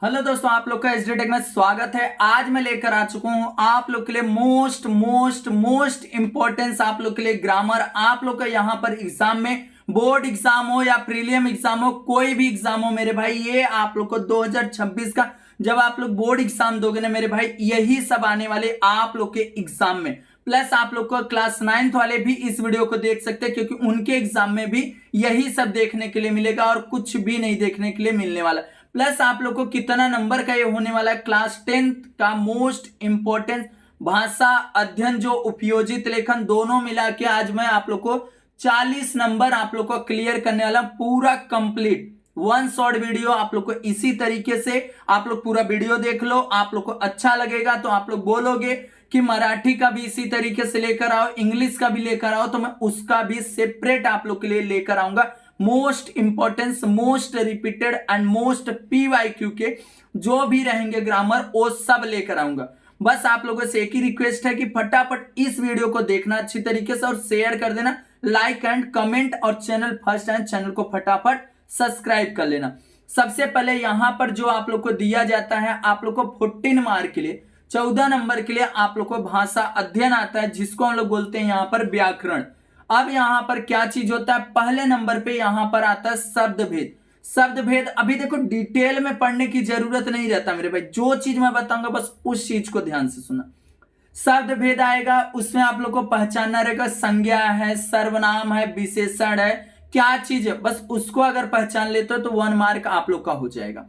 Hello दोस्तों, आप लोग का एसडी टेक में स्वागत है। आज मैं लेकर आ चुका हूं आप लोग के लिए मोस्ट इंपॉर्टेंस आप लोग के लिए ग्रामर। आप लोग का यहां पर एग्जाम में बोर्ड एग्जाम हो या प्रीलियम एग्जाम हो, कोई भी एग्जाम हो मेरे भाई, ये आप लोग को 2026 का जब आप लोग बोर्ड एग्जाम दोगे ना मेरे भाई, यही सब आने वाले आप लोग के एग्जाम में। प्लस आप लोग को क्लास 9th वाले भी इस वीडियो को देख सकते हैं, क्योंकि उनके एग्जाम में भी यही सब देखने के लिए मिलेगा और कुछ भी नहीं देखने के लिए मिलने वाला। प्लस आप लोग को कितना नंबर का ये होने वाला है, क्लास 10th का मोस्ट इंपॉर्टेंट भाषा अध्ययन जो उपयोजित लेखन दोनों मिला के आज मैं आप लोग को 40 नंबर आप लोग को क्लियर करने वाला, पूरा कंप्लीट वन शॉर्ट वीडियो। आप लोग को इसी तरीके से आप लोग पूरा वीडियो देख लो, आप लोग को अच्छा लगेगा तो आप लोग बोलोगे कि मराठी का भी इसी तरीके से लेकर आओ, इंग्लिश का भी लेकर आओ, तो मैं उसका भी सेपरेट आप लोग के लिए लेकर आऊंगा। Most importance, most repeated and most PYQ के जो भी रहेंगे ग्रामर, वो सब लेकर आऊंगा। बस आप लोगों से एक ही रिक्वेस्ट है कि फटाफट इस वीडियो को देखना अच्छी तरीके से और शेयर कर देना, लाइक एंड कमेंट, और चैनल फर्स्ट एंड चैनल को फटाफट सब्सक्राइब कर लेना। सबसे पहले यहां पर जो आप लोग को दिया जाता है, आप लोग को 14 मार्क के लिए 14 नंबर के लिए आप लोग को भाषा अध्ययन आता है, जिसको हम लोग बोलते हैं यहां पर व्याकरण। अब यहां पर क्या चीज होता है, पहले नंबर पे यहां पर आता है शब्द भेद। शब्द भेद अभी देखो डिटेल में पढ़ने की जरूरत नहीं रहता मेरे भाई, जो चीज मैं बताऊंगा बस उस चीज को ध्यान से सुना। शब्द भेद आएगा, उसमें आप लोग को पहचानना रहेगा, संज्ञा है, सर्वनाम है, विशेषण है, क्या चीज है, बस उसको अगर पहचान लेते हो तो 1 मार्क आप लोग का हो जाएगा।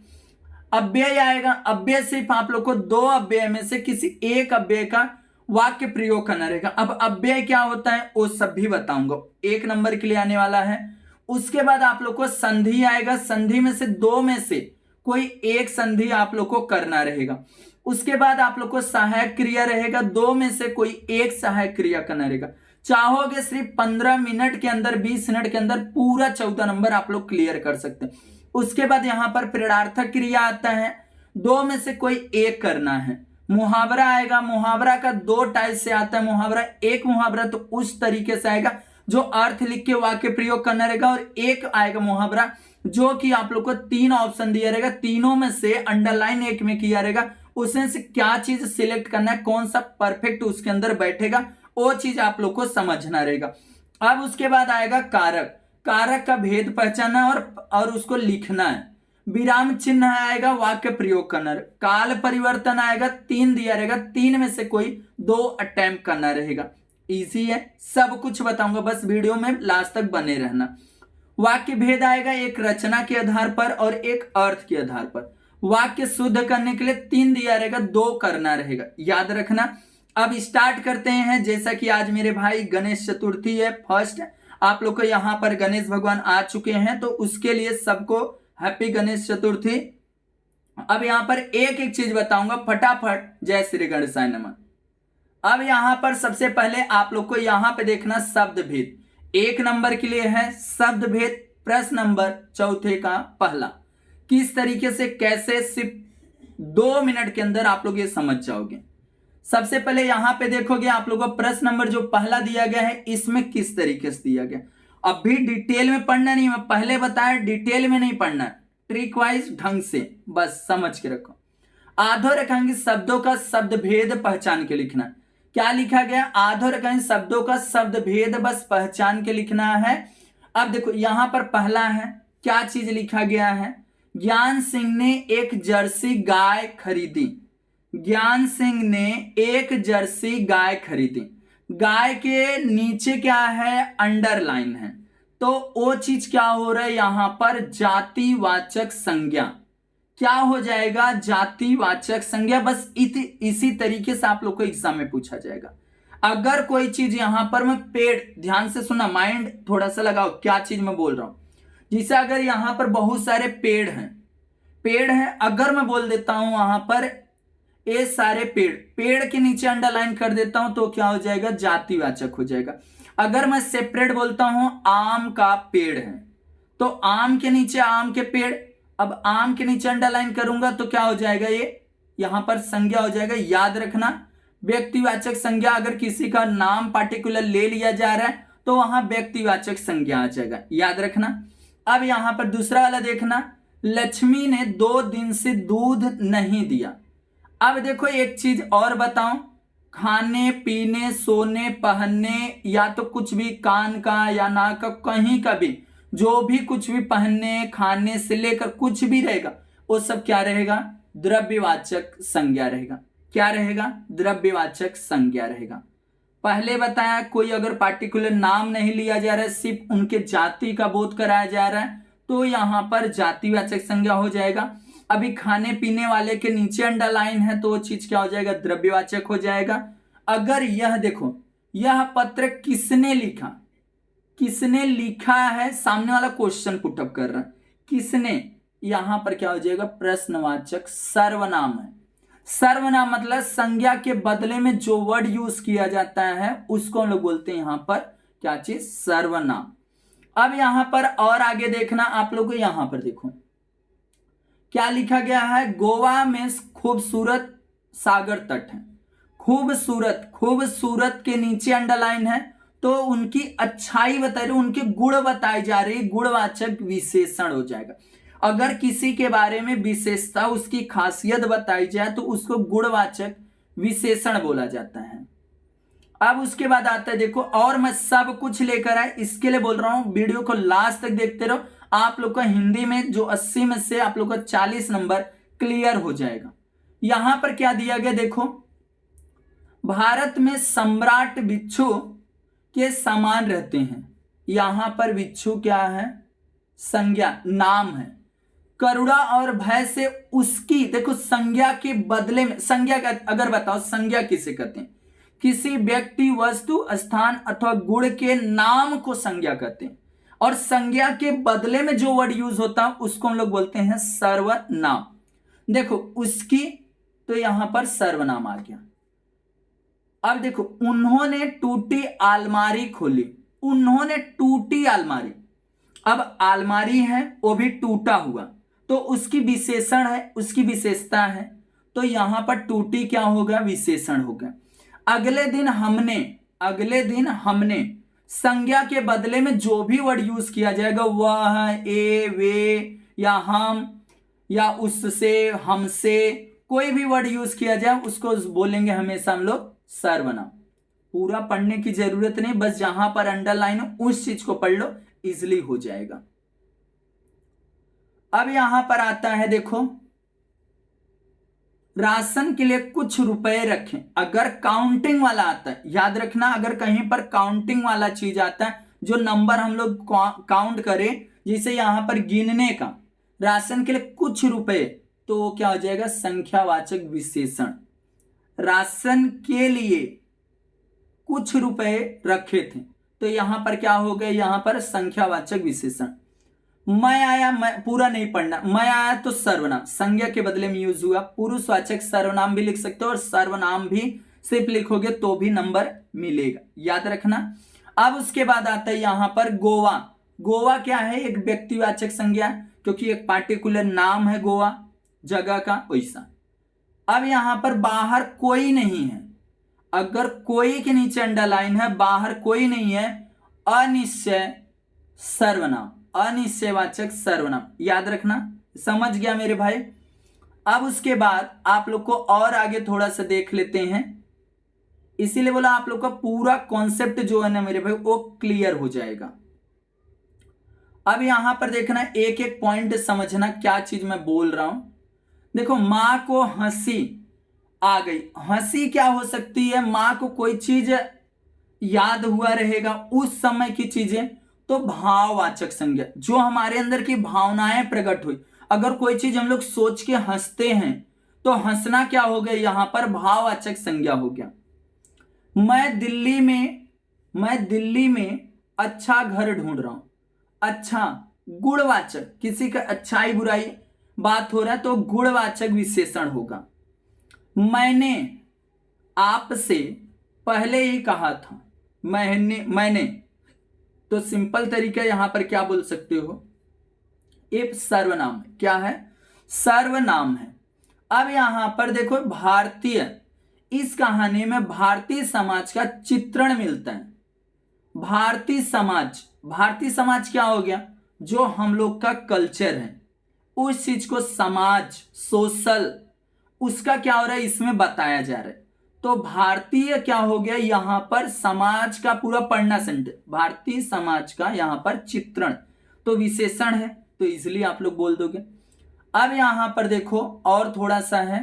अव्यय आएगा, अव्यय सिर्फ आप लोग को 2 अव्यय में से किसी एक अव्यय का वाक्य प्रयोग करना रहेगा। अब अव्यय क्या होता है वो सब भी बताऊंगा, 1 नंबर के लिए आने वाला है। उसके बाद आप लोग को संधि आएगा, संधि में से 2 में से कोई एक संधि आप लोग को करना रहेगा। उसके बाद आप लोग को सहायक क्रिया रहेगा, 2 में से कोई एक सहायक क्रिया करना रहेगा। चाहोगे सिर्फ 15 मिनट के अंदर, 20 मिनट के अंदर पूरा 14 नंबर आप लोग क्लियर कर सकते हैं। उसके बाद यहां पर प्रेरणार्थक क्रिया आता है, 2 में से कोई एक करना है। मुहावरा आएगा, मुहावरा का 2 टाइप से आता है मुहावरा। एक मुहावरा तो उस तरीके से आएगा जो अर्थ लिख के वाक्य प्रयोग करना रहेगा, और एक आएगा मुहावरा जो कि आप लोग को 3 ऑप्शन दिया रहेगा, तीनों में से अंडरलाइन एक में किया रहेगा, उसमें से क्या चीज सिलेक्ट करना है, कौन सा परफेक्ट उसके अंदर बैठेगा, वो चीज आप लोग को समझना रहेगा। अब उसके बाद आएगा कारक, कारक का भेद पहचानना और उसको लिखना है। विराम चिन्ह आएगा, वाक्य प्रयोग करना। काल परिवर्तन आएगा, 3 दिया रहेगा, 3 में से कोई 2 अटेम्प्ट करना रहेगा। इजी है, सब कुछ बताऊंगा, बस वीडियो में लास्ट तक बने रहना। वाक्य भेद आएगा, एक रचना के आधार पर और एक अर्थ के आधार पर। वाक्य शुद्ध करने के लिए 3 दिया रहेगा, 2 करना रहेगा, याद रखना। अब स्टार्ट करते हैं। जैसा कि आज मेरे भाई गणेश चतुर्थी है, फर्स्ट आप लोग को यहाँ पर गणेश भगवान आ चुके हैं, तो उसके लिए सबको हैप्पी गणेश चतुर्थी। अब यहां पर एक एक चीज बताऊंगा फटाफट। जय श्री गणेशाय नमः। अब यहां पर सबसे पहले आप लोग को यहां पे देखना शब्द भेद, 1 नंबर के लिए है शब्द भेद। प्रश्न नंबर 4 का पहला, किस तरीके से कैसे सिर्फ 2 मिनट के अंदर आप लोग ये समझ जाओगे। सबसे पहले यहां पे देखोगे आप लोगों को प्रश्न नंबर जो पहला दिया गया है, इसमें किस तरीके से दिया गया। अभी डिटेल में पढ़ना नहीं, मैं पहले बताया डिटेल में नहीं पढ़ना, ट्रिक वाइज ढंग से बस समझ के रखो। आधोरेखांकित शब्दों का शब्द भेद पहचान के लिखना। क्या लिखा गया, आधोरेखांकित शब्दों का शब्द भेद बस पहचान के लिखना है। अब देखो यहां पर पहला है, क्या चीज लिखा गया है, ज्ञान सिंह ने एक जर्सी गाय खरीदी। ज्ञान सिंह ने एक जर्सी गाय खरीदी, गाय के नीचे क्या है, अंडरलाइन है, तो वो चीज क्या हो रहा है यहां पर, जातिवाचक संज्ञा। क्या हो जाएगा, जातिवाचक संज्ञा। बस इसी तरीके से आप लोग को एग्जाम में पूछा जाएगा। अगर कोई चीज यहां पर, मैं पेड़, ध्यान से सुना, माइंड थोड़ा सा लगाओ क्या चीज मैं बोल रहा हूं। जैसे अगर यहां पर बहुत सारे पेड़ हैं, अगर मैं बोल देता हूं वहां पर ये सारे पेड़ के नीचे अंडरलाइन कर देता हूं, तो क्या हो जाएगा, जातिवाचक हो जाएगा। अगर मैं सेपरेट बोलता हूं आम का पेड़ है, तो आम के नीचे आम के पेड़, अब आम के नीचे अंडरलाइन करूंगा तो क्या हो जाएगा, ये यहां पर संज्ञा हो जाएगा। याद रखना, व्यक्तिवाचक संज्ञा, अगर किसी का नाम पार्टिकुलर ले लिया जा रहा है तो वहां व्यक्तिवाचक संज्ञा आ जाएगा, याद रखना। अब यहां पर दूसरा वाला देखना, लक्ष्मी ने 2 दिन से दूध नहीं दिया। अब देखो एक चीज और बताऊं, खाने पीने सोने पहनने या तो कुछ भी कान का या नाक का कहीं का भी जो भी कुछ भी पहनने खाने से लेकर कुछ भी रहेगा वो सब क्या रहेगा, द्रव्यवाचक संज्ञा रहेगा। क्या रहेगा, द्रव्यवाचक संज्ञा रहेगा। पहले बताया कोई अगर पार्टिकुलर नाम नहीं लिया जा रहा है, सिर्फ उनके जाति का बोध कराया जा रहा है तो यहां पर जातिवाचक संज्ञा हो जाएगा। अभी खाने पीने वाले के नीचे अंडरलाइन है तो वो चीज क्या हो जाएगा, द्रव्यवाचक हो जाएगा। अगर यह देखो यह पत्र किसने लिखा, किसने लिखा है, सामने वाला क्वेश्चन पुटअप कर रहा है, किसने, यहां पर क्या हो जाएगा, प्रश्नवाचक सर्वनाम है। सर्वनाम मतलब संज्ञा के बदले में जो वर्ड यूज किया जाता है उसको हम लोग बोलते हैं यहां पर क्या चीज, सर्वनाम। अब यहां पर और आगे देखना आप लोग को, यहां पर देखो क्या लिखा गया है, गोवा में खूबसूरत सागर तट है। खूबसूरत, खूबसूरत के नीचे अंडरलाइन है तो उनकी अच्छाई बताई रही, उनके गुण बताई जा रही, गुणवाचक विशेषण हो जाएगा। अगर किसी के बारे में विशेषता उसकी खासियत बताई जाए तो उसको गुणवाचक विशेषण बोला जाता है। अब उसके बाद आता है देखो, और मैं सब कुछ लेकर आए, इसके लिए बोल रहा हूं वीडियो को लास्ट तक देखते रहो, आप लोग का हिंदी में जो 80 में से आप लोग का 40 नंबर क्लियर हो जाएगा। यहां पर क्या दिया गया देखो, भारत में सम्राट बिच्छू के समान रहते हैं। यहां पर बिच्छू क्या है, संज्ञा नाम है। करुणा और भय से उसकी, देखो संज्ञा के बदले में, संज्ञा का अगर बताओ संज्ञा किसे कहते हैं, किसी व्यक्ति वस्तु स्थान अथवा गुण के नाम को संज्ञा कहते हैं। और संज्ञा के बदले में जो वर्ड यूज होता है उसको हम लोग बोलते हैं सर्वनाम। देखो उसकी, तो यहां पर सर्वनाम आ गया। अब देखो, उन्होंने टूटी अलमारी खोली, उन्होंने टूटी अलमारी, अब अलमारी है वो भी टूटा हुआ तो उसकी विशेषण है, उसकी विशेषता है तो यहां पर टूटी क्या होगा, विशेषण होगा। अगले दिन हमने, अगले दिन हमने, संज्ञा के बदले में जो भी वर्ड यूज किया जाएगा वह, ए, वे या हम या उससे, हमसे, कोई भी वर्ड यूज किया जाए उसको बोलेंगे हमेशा हम लोग सर्वनाम। पूरा पढ़ने की जरूरत नहीं, बस जहां पर अंडरलाइन हो उस चीज को पढ़ लो, इजिली हो जाएगा। अब यहां पर आता है देखो, राशन के लिए कुछ रुपए रखें। अगर काउंटिंग वाला आता है, याद रखना अगर कहीं पर काउंटिंग वाला चीज आता है जो नंबर हम लोग काउंट करें, जिसे यहां पर गिनने का, राशन के लिए कुछ रुपए, तो क्या हो जाएगा, संख्यावाचक विशेषण। राशन के लिए कुछ रुपए रखे थे तो यहां पर क्या हो गया, यहां पर संख्यावाचक विशेषण। मैं आया, मैं पूरा नहीं पढ़ना, मैं आया तो सर्वनाम, संज्ञा के बदले में यूज हुआ। पुरुषवाचक सर्वनाम भी लिख सकते हो और सर्वनाम भी सिर्फ लिखोगे तो भी नंबर मिलेगा, याद रखना। अब उसके बाद आता है यहां पर गोवा। गोवा क्या है, एक व्यक्तिवाचक संज्ञा, क्योंकि एक पार्टिकुलर नाम है गोवा जगह का, वैसा। अब यहां पर बाहर कोई नहीं है, अगर कोई के नीचे अंडरलाइन है, बाहर कोई नहीं है, अनिश्चय सर्वनाम, अनिश्चयवाचक सर्वनाम, याद रखना। समझ गया मेरे भाई। अब उसके बाद आप लोग को और आगे थोड़ा सा देख लेते हैं, इसीलिए बोला आप लोग का पूरा कॉन्सेप्ट जो है ना मेरे भाई वो क्लियर हो जाएगा। अब यहां पर देखना, एक एक पॉइंट समझना क्या चीज मैं बोल रहा हूं। देखो, मां को हंसी आ गई, हंसी क्या हो सकती है, मां को कोई चीज याद हुआ रहेगा उस समय की चीजें, तो भाववाचक संज्ञा, जो हमारे अंदर की भावनाएं प्रकट हुई। अगर कोई चीज हम लोग सोच के हंसते हैं तो हंसना क्या हो गया, यहां पर भाववाचक संज्ञा हो गया। मैं दिल्ली में अच्छा घर ढूंढ रहा हूं, अच्छा गुणवाचक, किसी का अच्छाई बुराई बात हो रहा है तो गुणवाचक विशेषण होगा। मैंने आपसे पहले ही कहा था, मैंने तो सिंपल तरीका यहां पर क्या बोल सकते हो, एक सर्वनाम है। क्या है, सर्वनाम है। अब यहां पर देखो, भारतीय, इस कहानी में भारतीय समाज का चित्रण मिलता है। भारतीय समाज, भारतीय समाज क्या हो गया, जो हम लोग का कल्चर है, उस चीज को समाज, सोशल, उसका क्या हो रहा है इसमें बताया जा रहा है। तो भारतीय क्या हो गया यहां पर, समाज का पूरा पढ़ना सेंटेंस, भारतीय समाज का यहां पर चित्रण, तो विशेषण है, तो इसलिए आप लोग बोल दोगे। अब यहां पर देखो और थोड़ा सा है,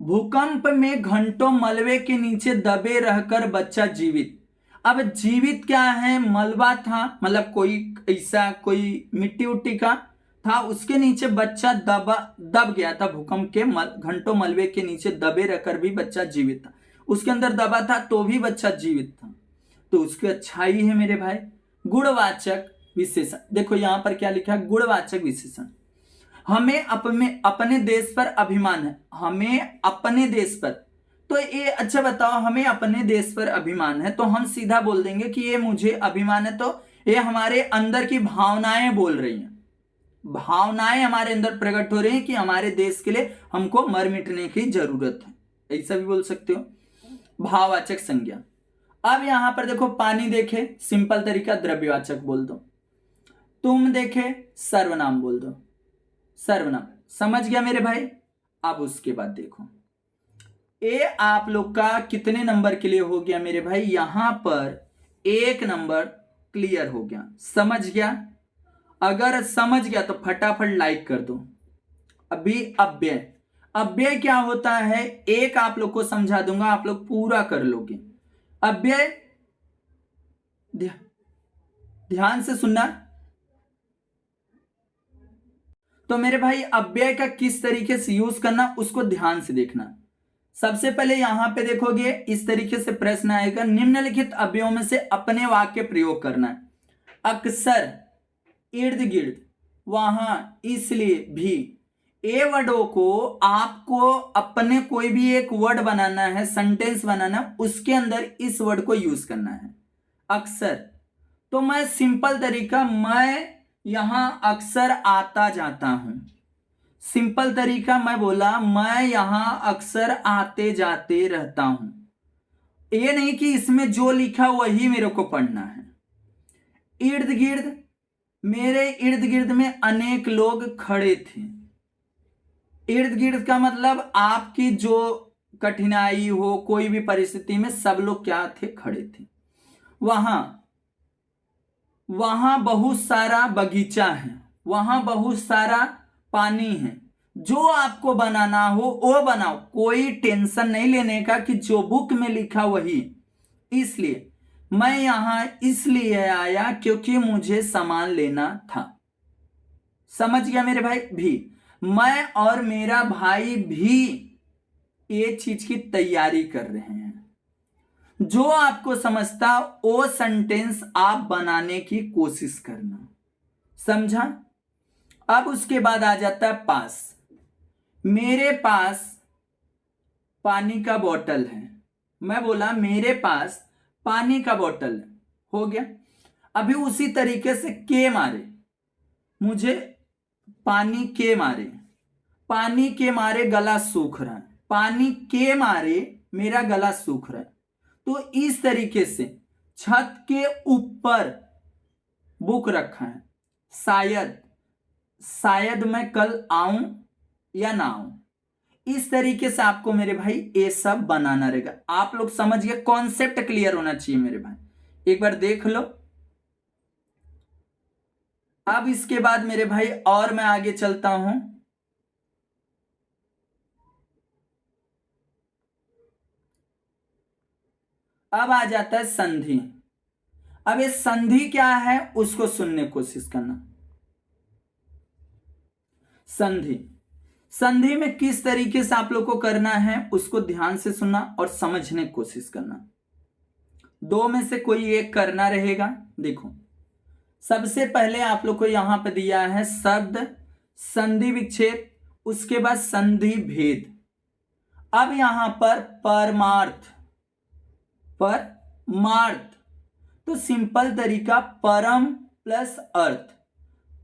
भूकंप में घंटों मलबे के नीचे दबे रहकर बच्चा जीवित। अब जीवित क्या है, मलबा था, मतलब कोई ऐसा कोई मिट्टी उट्टी का था, उसके नीचे बच्चा दब गया था, भूकंप के घंटों मलबे के नीचे दबे रहकर भी बच्चा जीवित था, उसके अंदर दबा था तो भी बच्चा जीवित था, तो उसकी अच्छाई है मेरे भाई। गुणवाचक विशेषण, देखो यहां पर क्या लिखा है, गुणवाचक विशेषण। हमें अपने देश पर अभिमान है, हमें अपने देश पर, तो ये अच्छा बताओ, हमें अपने देश पर अभिमान है, तो हम सीधा बोल देंगे कि ये मुझे अभिमान है, तो ये हमारे अंदर की भावनाएं बोल रही हैं, भावनाएं हमारे अंदर प्रकट हो रही हैं कि हमारे देश के लिए हमको मर मिटने की जरूरत है, ऐसा भी बोल सकते हो। भाववाचक संज्ञा। अब यहां पर देखो, पानी देखे सिंपल तरीका द्रव्यवाचक बोल दो, तुम देखे सर्वनाम बोल दो, सर्वनाम, समझ गया मेरे भाई। अब उसके बाद देखो, ये आप लोग का कितने नंबर के लिए हो गया मेरे भाई, यहां पर 1 नंबर क्लियर हो गया, समझ गया। अगर समझ गया तो फटाफट लाइक कर दो। अभी अव्यय, अव्यय क्या होता है, एक आप लोग को समझा दूंगा, आप लोग पूरा कर लोगे। अव्यय, ध्यान से सुनना। तो मेरे भाई अव्यय का किस तरीके से यूज करना उसको ध्यान से देखना। सबसे पहले यहां पे देखोगे इस तरीके से प्रश्न आएगा, निम्नलिखित अव्ययों में से अपने वाक्य प्रयोग करना है। अक्सर, इर्द गिर्द, वहां, इसलिए, भी, ए वर्डों को आपको अपने कोई भी एक वर्ड बनाना है, सेंटेंस बनाना है, उसके अंदर इस वर्ड को यूज करना है। अक्सर, तो मैं सिंपल तरीका, मैं यहां अक्सर आता जाता हूं, सिंपल तरीका मैं बोला, मैं यहां अक्सर आते जाते रहता हूं। ये नहीं कि इसमें जो लिखा वही मेरे को पढ़ना है। इर्द गिर्द, मेरे इर्द गिर्द में अनेक लोग खड़े थे। इर्द गिर्द का मतलब आपकी जो कठिनाई हो, कोई भी परिस्थिति में सब लोग क्या थे, खड़े थे। वहां, वहां बहुत सारा बगीचा है, वहां बहुत सारा पानी है। जो आपको बनाना हो वो बनाओ, कोई टेंशन नहीं लेने का कि जो बुक में लिखा वही। इसलिए मैं यहां इसलिए आया क्योंकि मुझे सामान लेना था। समझ गया मेरे भाई। भी, मैं और मेरा भाई भी ये चीज की तैयारी कर रहे हैं। जो आपको समझता वो सेंटेंस आप बनाने की कोशिश करना, समझा। अब उसके बाद आ जाता है पास। मेरे पास पानी का बोतल है, मैं बोला मेरे पास पानी का बोतल है, हो गया। अभी उसी तरीके से के मारे, मुझे पानी के मारे, पानी के मारे गला सूख रहा है, पानी के मारे मेरा गला सूख रहा है। तो इस तरीके से छत के ऊपर बुक रखा है, शायद, शायद मैं कल आऊं या ना आऊं। इस तरीके से आपको मेरे भाई ये सब बनाना रहेगा। आप लोग समझ गए, कॉन्सेप्ट क्लियर होना चाहिए मेरे भाई, एक बार देख लो। अब इसके बाद मेरे भाई और मैं आगे चलता हूं। अब आ जाता है संधि। अब ये संधि क्या है उसको सुनने की कोशिश करना। संधि, संधि में किस तरीके से आप लोग को करना है उसको ध्यान से सुनना और समझने की कोशिश करना। दो में से कोई एक करना रहेगा। देखो, सबसे पहले आप लोग को यहां पर दिया है शब्द संधि विच्छेद, उसके बाद संधि भेद। अब यहां पर परमार्थ, परमार्थ, तो सिंपल तरीका परम प्लस अर्थ,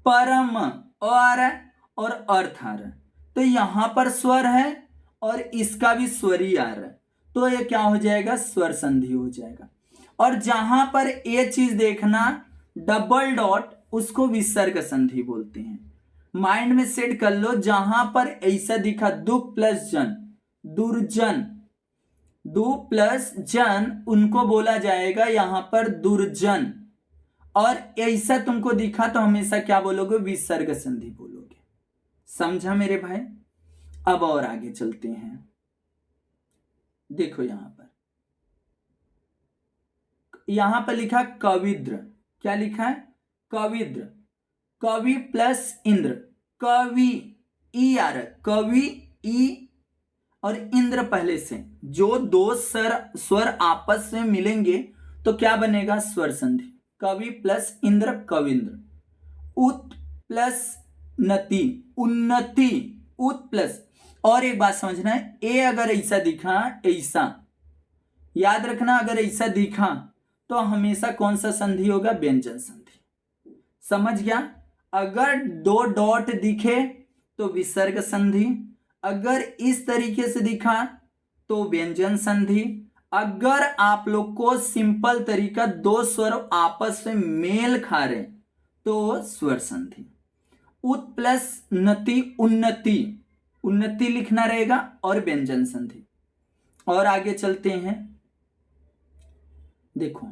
परम और अर्थ आ रहा है, तो यहां पर स्वर है और इसका भी स्वर ही आ रहा है, तो ये क्या हो जाएगा, स्वर संधि हो जाएगा। और जहां पर ये चीज देखना, डबल डॉट उसको विसर्ग संधि बोलते हैं। माइंड में सेट कर लो, जहां पर ऐसा दिखा दु प्लस जन, दुर्जन, दु प्लस जन, उनको बोला जाएगा यहां पर दुर्जन। और ऐसा तुमको दिखा तो हमेशा क्या बोलोगे? विसर्ग संधि बोलोगे। समझा मेरे भाई? अब और आगे चलते हैं। देखो यहां पर लिखा कविद्र। क्या लिखा है? कविद्र। कवि प्लस इंद्र, कवि, ई आ रहा है, कवि ई और इंद्र पहले से, जो दो स्वर आपस में मिलेंगे तो क्या बनेगा? स्वर संधि। कवि प्लस इंद्र, कविंद्र। उत प्लस नति, उन्नति, उत प्लस। और एक बात समझना है, ए अगर ऐसा दिखा, ऐसा याद रखना, अगर ऐसा दिखा तो हमेशा कौन सा संधि होगा? व्यंजन संधि। समझ गया? अगर दो डॉट दिखे तो विसर्ग संधि, अगर इस तरीके से दिखा तो व्यंजन संधि, अगर आप लोग को सिंपल तरीका दो स्वर आपस में मेल खा रहे तो स्वर संधि। उत प्लस नति, उन्नति, उन्नति लिखना रहेगा और व्यंजन संधि। और आगे चलते हैं। देखो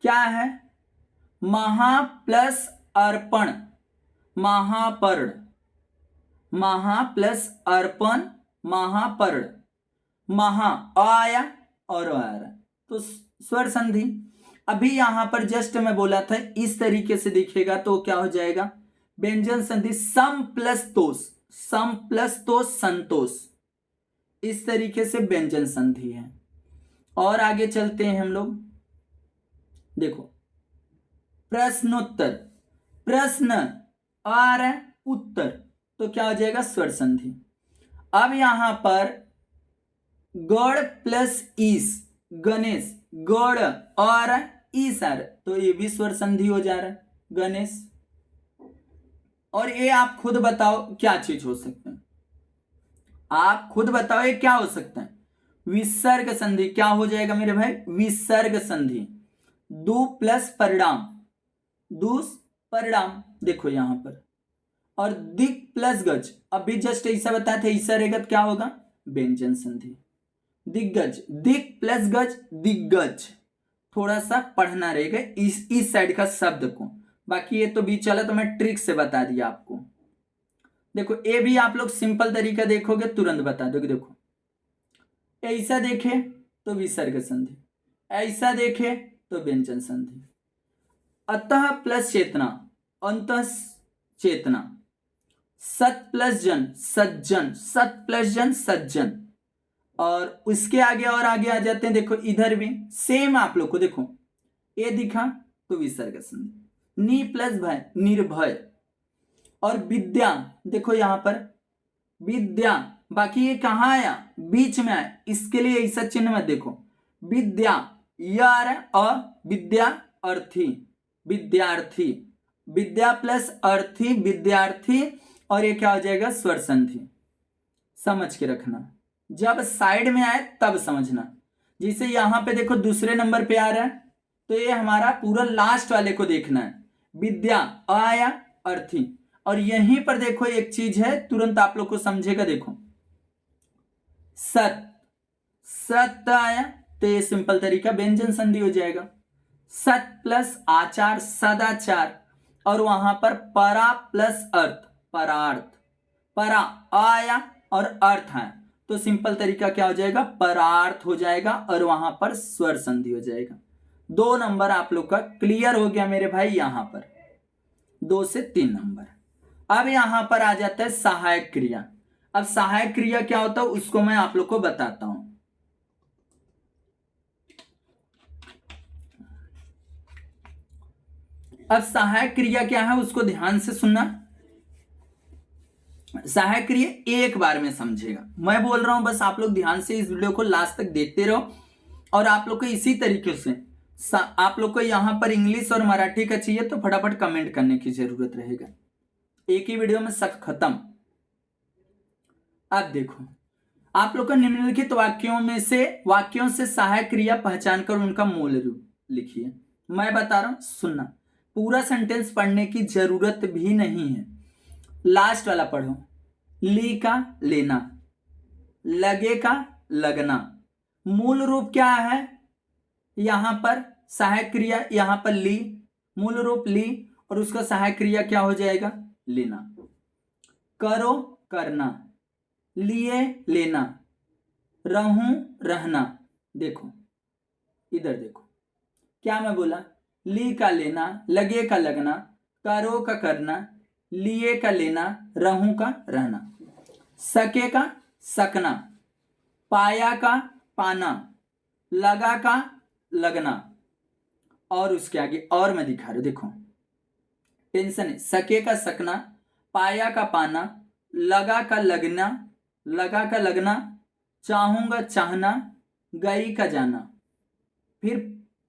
क्या है? महा प्लस अर्पण, महापर्ण, महा प्लस अर्पण, महापर्ण, महा आया और आया तो स्वर संधि। अभी यहां पर जस्ट मैं बोला था इस तरीके से दिखेगा तो क्या हो जाएगा? व्यंजन संधि। सम प्लस तोष, सम प्लस तोष, संतोष, इस तरीके से व्यंजन संधि है। और आगे चलते हैं हम लोग। देखो प्रश्नोत्तर, प्रश्न आ रहा है, उत्तर, तो क्या हो जाएगा? स्वर संधि। अब यहां पर गढ़ प्लस ईस, गणेश, गढ़ और ईस आ रहा है तो ये भी स्वर संधि हो जा रहा है, गणेश। और ये आप खुद बताओ क्या चीज हो सकता है? आप खुद बताओ ये क्या हो सकता है? विसर्ग संधि। क्या हो जाएगा मेरे भाई? विसर्ग संधि। दु प्लस परिणाम, दुस परिणाम, देखो यहां पर। और दिक प्लस गज, अभी जस्ट ऐसा बताया था, ऐसा रहेगा तो क्या होगा? व्यंजन संधि। दिग्गज, दिक प्लस गज, दिग्गज। थोड़ा सा पढ़ना रहेगा इस साइड का शब्द को, बाकी ये तो भी चला तो मैं ट्रिक से बता दिया आपको। देखो ये भी आप लोग सिंपल तरीका देखोगे तुरंत बता दोगे। देखो ऐसा देखे तो विसर्ग संधि, ऐसा देखे तो व्यंजन संधि। अतः प्लस चेतना, अंतः चेतना। सत प्लस जन, सज्जन, सत प्लस जन, सज्जन। और उसके आगे और आगे आ जाते हैं। देखो इधर भी सेम आप लोग को, देखो ये दिखा तो विसर्ग संधि। नि प्लस भय, निर्भय। और विद्या, देखो यहां पर विद्या, बाकी ये कहां आया? बीच में आया, इसके लिए ऐसा चिन्ह मत देखो। विद्या यार और विद्या अर्थी, विद्यार्थी, विद्या प्लस अर्थी, विद्यार्थी। और ये क्या हो जाएगा? स्वर संधि। समझ के रखना, जब साइड में आए तब समझना। जिसे यहां पे देखो दूसरे नंबर पे आ रहा है तो ये हमारा पूरा लास्ट वाले को देखना है। विद्या आया, अर्थी। और यहीं पर देखो एक चीज है, तुरंत आप लोग को समझेगा। देखो सत, सत आया तो ये सिंपल तरीका व्यंजन संधि हो जाएगा। सत प्लस आचार, सदाचार। और वहां पर परा प्लस अर्थ, परार्थ। परा आया और अर्थ है तो सिंपल तरीका क्या हो जाएगा? परार्थ हो जाएगा और वहां पर स्वर संधि हो जाएगा। 2 नंबर आप लोग का क्लियर हो गया मेरे भाई। यहां पर 2 से 3 नंबर। अब यहां पर आ जाता है सहायक क्रिया। अब सहायक क्रिया क्या होता है उसको मैं आप लोग को बताता हूं। अब सहायक क्रिया क्या है उसको ध्यान से सुनना। सहायक क्रिया एक बार में समझेगा, मैं बोल रहा हूं, बस आप लोग ध्यान से इस वीडियो को लास्ट तक देखते रहो। और आप लोग को इसी तरीके से आप लोग को यहां पर इंग्लिश और मराठी का चाहिए तो फटाफट कमेंट करने की जरूरत रहेगा, एक ही वीडियो में सब खत्म। अब देखो आप लोग को निम्नलिखित वाक्यों से सहायक क्रिया पहचान कर उनका मूल रूप लिखिए। मैं बता रहा हूं, सुनना पूरा सेंटेंस पढ़ने की जरूरत भी नहीं है। लास्ट वाला पढ़ो। ली का लेना, लगे का लगना। मूल रूप क्या है यहां पर? सहायक क्रिया, यहां पर ली, मूल रूप ली, और उसका सहायक क्रिया क्या हो जाएगा? लेना। करो करना, लिए लेना, रहूं रहना। देखो इधर देखो, क्या मैं बोला? ली का लेना, लगे का लगना, करो का करना, लिए का लेना, रहूं का रहना। सके का सकना, पाया का पाना, लगा का लगना, और उसके आगे और मैं दिखा रहा हूं, देखो टेंशन है। सके का सकना, पाया का पाना, लगा का लगना, लगा का लगना, चाहूंगा चाहना, गई का जाना, फिर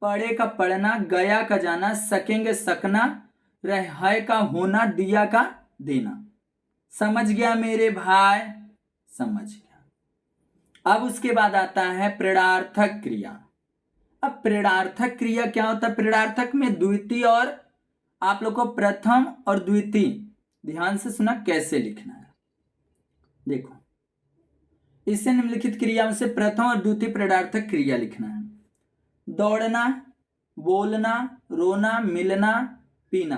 पढ़े का पढ़ना, गया का जाना, सकेंगे सकना, रह का होना, दिया का देना। समझ गया मेरे भाई? समझ गया। अब उसके बाद आता है प्रेरणार्थक क्रिया। अब प्रेरणार्थक क्रिया क्या होता है? प्रेरणार्थक में द्वितीय और आप लोग को प्रथम और द्वितीय, ध्यान से सुना कैसे लिखना है। देखो, इससे निम्नलिखित क्रियाओं से प्रथम और द्वितीय प्रेरणार्थक क्रिया लिखना है। दौड़ना, बोलना, रोना, मिलना, पीना।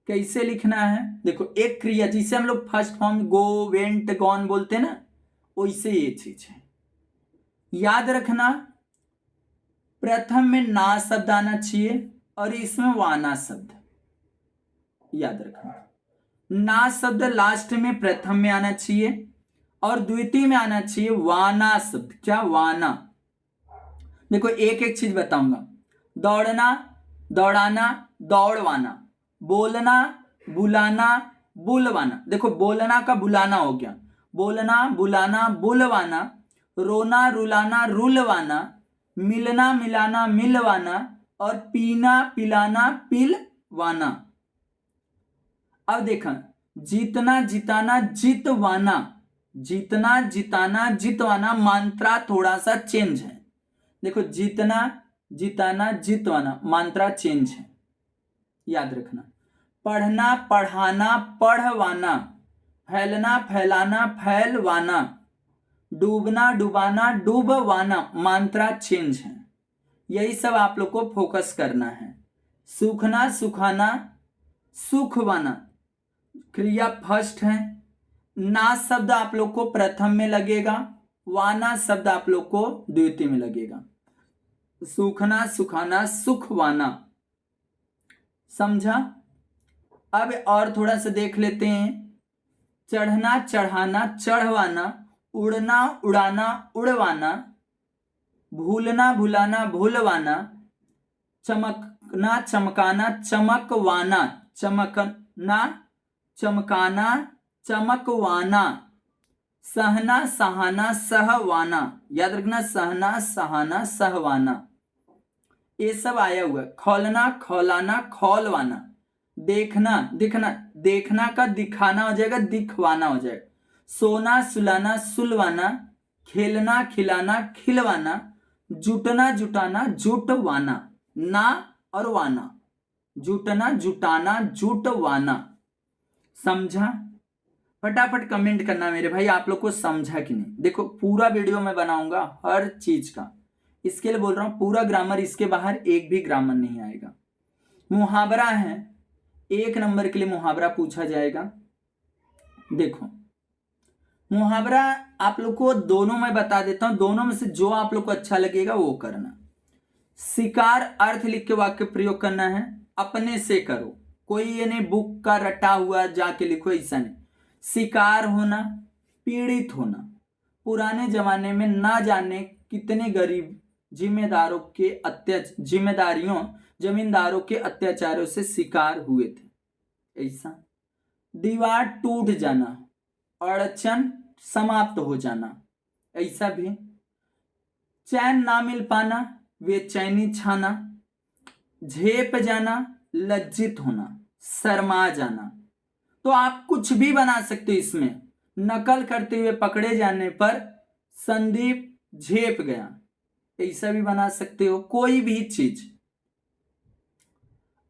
कैसे लिखना है? देखो, एक क्रिया जिसे हम लोग फर्स्ट फॉर्म गो, वेंट, गॉन बोलते हैं ना, वैसे ये चीज है। याद रखना, प्रथम में ना शब्द आना चाहिए और इसमें वाना शब्द, याद रखना। ना शब्द लास्ट में प्रथम में आना चाहिए और द्वितीय में आना चाहिए वाना शब्द। क्या? वाना। देखो एक एक चीज बताऊंगा। दौड़ना, दौड़ाना, दौड़वाना, बोलना, बुलाना, बुलवाना। देखो बोलना का बुलाना हो गया, बोलना, बुलाना, बुलवाना, रोना, रुलाना, रुलवाना, मिलना, मिलाना, मिलवाना, और पीना, पिलाना, पिलवाना। अब देखा, जीतना, जिताना, जितवाना, जीतना, जिताना, जितवाना, मात्रा थोड़ा सा चेंज है। देखो, जीतना, जिताना, जितवाना, मात्रा चेंज है, याद रखना। पढ़ना, पढ़ाना, पढ़वाना, फैलना, फैलाना, फैलवाना, डूबना, डुबाना, डूबवाना, मात्रा चेंज है। यही सब आप लोग को फोकस करना है। सूखना, सुखाना, सुखवाना, क्रिया फर्स्ट है। ना शब्द आप लोग को प्रथम में लगेगा, वाना शब्द आप लोग को द्वितीय में लगेगा। सूखना, सुखाना, सुखवाना। समझा? अब और थोड़ा सा देख लेते हैं। चढ़ना, चढ़ाना, चढ़वाना, उड़ना, उड़ाना, उड़वाना, भूलना, भुलाना, भूलवाना, चमकना, चमकाना, चमकवाना, चमकना, चमकाना, चमकवाना, सहना, सहाना, सहवाना। याद रखना, सहना, सहाना, सहवाना, ये सब आया हुआ है। खोलना, खौलाना, खौलवाना, देखना, दिखना, देखना का दिखाना हो जाएगा, दिखवाना हो जाएगा। सोना, सुलाना, सुलवाना, खेलना, खिलाना, खिलवाना, जुटना, जुटाना, जुटवाना। ना और वाना, जुटना, जुटाना, जुटवाना। समझा? फटाफट कमेंट करना मेरे भाई, आप लोग को समझा कि नहीं। देखो पूरा वीडियो मैं बनाऊंगा हर चीज का, इसके लिए बोल रहा हूं पूरा ग्रामर, इसके बाहर एक भी ग्रामर नहीं आएगा। मुहावरा है, 1 नंबर के लिए मुहावरा पूछा जाएगा। देखो मुहावरा आप लोग को दोनों में बता देता हूं, दोनों में से जो आप लोग को अच्छा लगेगा वो करना। शिकार अर्थ लिख के वाक्य प्रयोग करना है, अपने से करो, कोई ये नहीं बुक का रटा हुआ जाके लिखो, ऐसा नहीं। शिकार होना, पीड़ित होना, पुराने जमाने में ना जाने कितने गरीब जमींदारों के अत्याचारों से शिकार हुए थे, ऐसा। दीवार टूट जाना, अड़चन समाप्त हो जाना, ऐसा भी। चैन ना मिल पाना, बेचैनी छाना, झेप जाना, लज्जित होना, शर्मा जाना। तो आप कुछ भी बना सकते हो इसमें। नकल करते हुए पकड़े जाने पर संदीप झेप गया, ऐसा भी बना सकते हो, कोई भी चीज।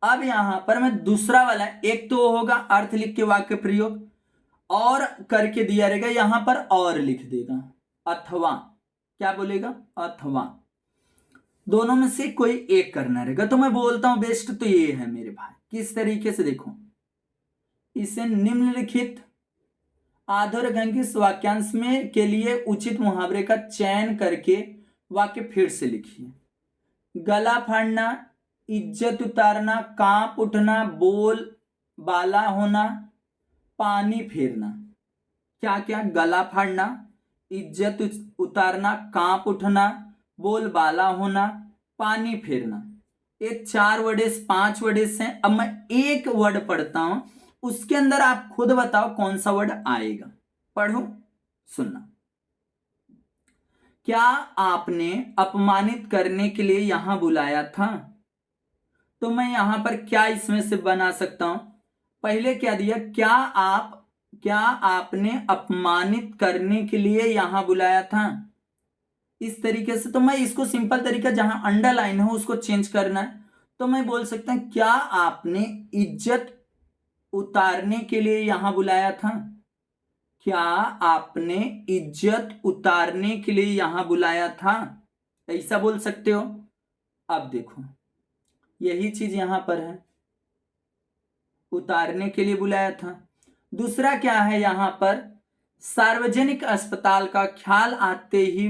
अब यहां पर मैं दूसरा वाला, एक तो होगा अर्थ लिख के वाक्य प्रयोग, और करके दिया रहेगा, यहां पर और लिख देगा, अथवा, क्या बोलेगा, अथवा, दोनों में से कोई एक करना रहेगा। तो मैं बोलता हूं बेस्ट तो ये है मेरे भाई। किस तरीके से, देखो, इसे निम्नलिखित आधुनिक वाक्यांश में के लिए उचित मुहावरे का चयन करके वाक्य फिर से लिखिए। गला फाड़ना, इज्जत उतारना, कांप उठना, बोल बाला होना, पानी फेरना। क्या क्या, गला फाड़ना, इज्जत उतारना, कांप उठना, बोल बाला होना, पानी फेरना। ये 4 वर्ड्स 5 वर्ड्स हैं। अब मैं एक वर्ड पढ़ता हूं, उसके अंदर आप खुद बताओ कौन सा वर्ड आएगा। पढ़ो, सुनना। क्या आपने अपमानित करने के लिए यहां बुलाया था? तो मैं यहां पर क्या इसमें से बना सकता हूं? पहले क्या दिया, क्या आपने अपमानित करने के लिए यहां बुलाया था, इस तरीके से। तो मैं इसको सिंपल तरीका, जहां अंडरलाइन हो उसको चेंज करना है। तो मैं बोल सकता हूं, क्या आपने इज्जत उतारने के लिए यहां बुलाया था? क्या आपने इज्जत उतारने के लिए यहां बुलाया था? ऐसा बोल सकते हो। अब देखो, यही चीज यहां पर है, उतारने के लिए बुलाया था। दूसरा क्या है यहां पर, सार्वजनिक अस्पताल का ख्याल आते ही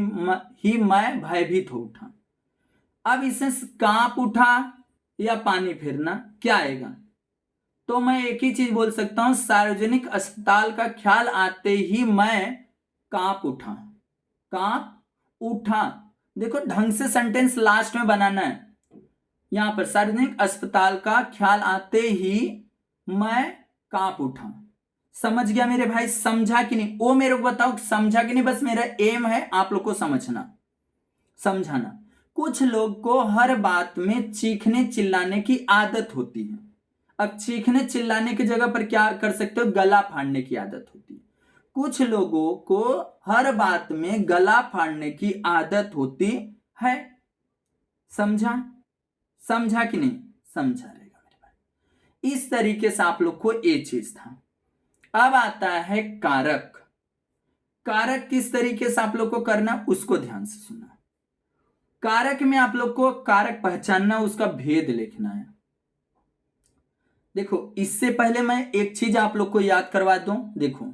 मैं भयभीत हो उठा। अब इसे कांप उठा या पानी फेरना, क्या आएगा? तो मैं एक ही चीज बोल सकता हूं, सार्वजनिक अस्पताल का ख्याल आते ही मैं कांप उठा। कांप उठा, देखो ढंग से सेंटेंस लास्ट में बनाना है। यहां पर सार्वजनिक अस्पताल का ख्याल आते ही मैं कांप उठा। समझ गया मेरे भाई? समझा कि नहीं, वो मेरे को बताओ, समझा कि नहीं? बस मेरा एम है आप लोग को समझना, समझाना। कुछ लोग को हर बात में चीखने चिल्लाने की आदत होती है। अब चीखने चिल्लाने की जगह पर क्या कर सकते हो, गला फाड़ने की आदत होती है। कुछ लोगों को हर बात में गला फाड़ने की आदत होती है। समझा? समझा कि नहीं? समझा रहेगा मेरे भाई। इस तरीके से आप लोग को ये चीज था। अब आता है कारक। कारक किस तरीके से आप लोग को करना, उसको ध्यान से सुनना। कारक में आप लोग को कारक पहचानना, उसका भेद लिखना है। देखो, इससे पहले मैं एक चीज आप लोग को याद करवा दूं। देखो,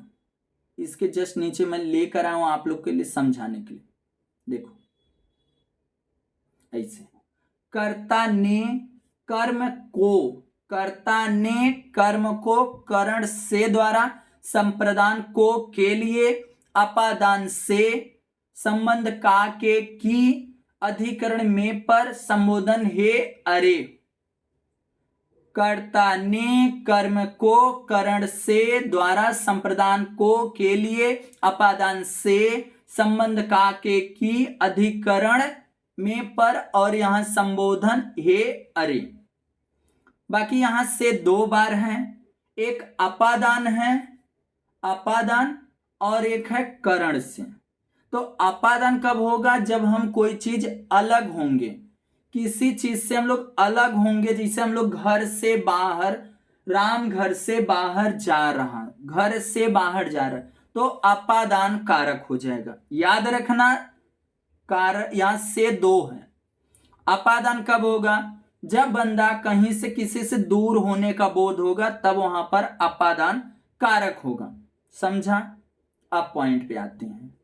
इसके जस्ट नीचे मैं लेकर आया हूं आप लोग के लिए समझाने के लिए। देखो, ऐसे कर्ता ने कर्म को, कर्ता ने कर्म को करण से द्वारा, संप्रदान को के लिए, अपादान से, संबंध का के की, अधिकरण में पर, संबोधन हे अरे। कर्ता ने कर्म को करण से द्वारा, संप्रदान को के लिए, अपादान से, संबंध का के की, अधिकरण में पर, और यहां संबोधन हे अरे। बाकी यहां से 2 बार है, एक अपादान है, अपादान, और एक है करण से। तो अपादान कब होगा, जब हम कोई चीज अलग होंगे, किसी चीज से हम लोग अलग होंगे। जैसे हम लोग घर से बाहर, राम घर से बाहर जा रहा, घर से बाहर जा रहा, तो अपादान कारक हो जाएगा। याद रखना, कारक यहां से 2 है। अपादान कब होगा, जब बंदा कहीं से किसी से दूर होने का बोध होगा, तब वहां पर अपादान कारक होगा। समझा? अब पॉइंट पे आते हैं,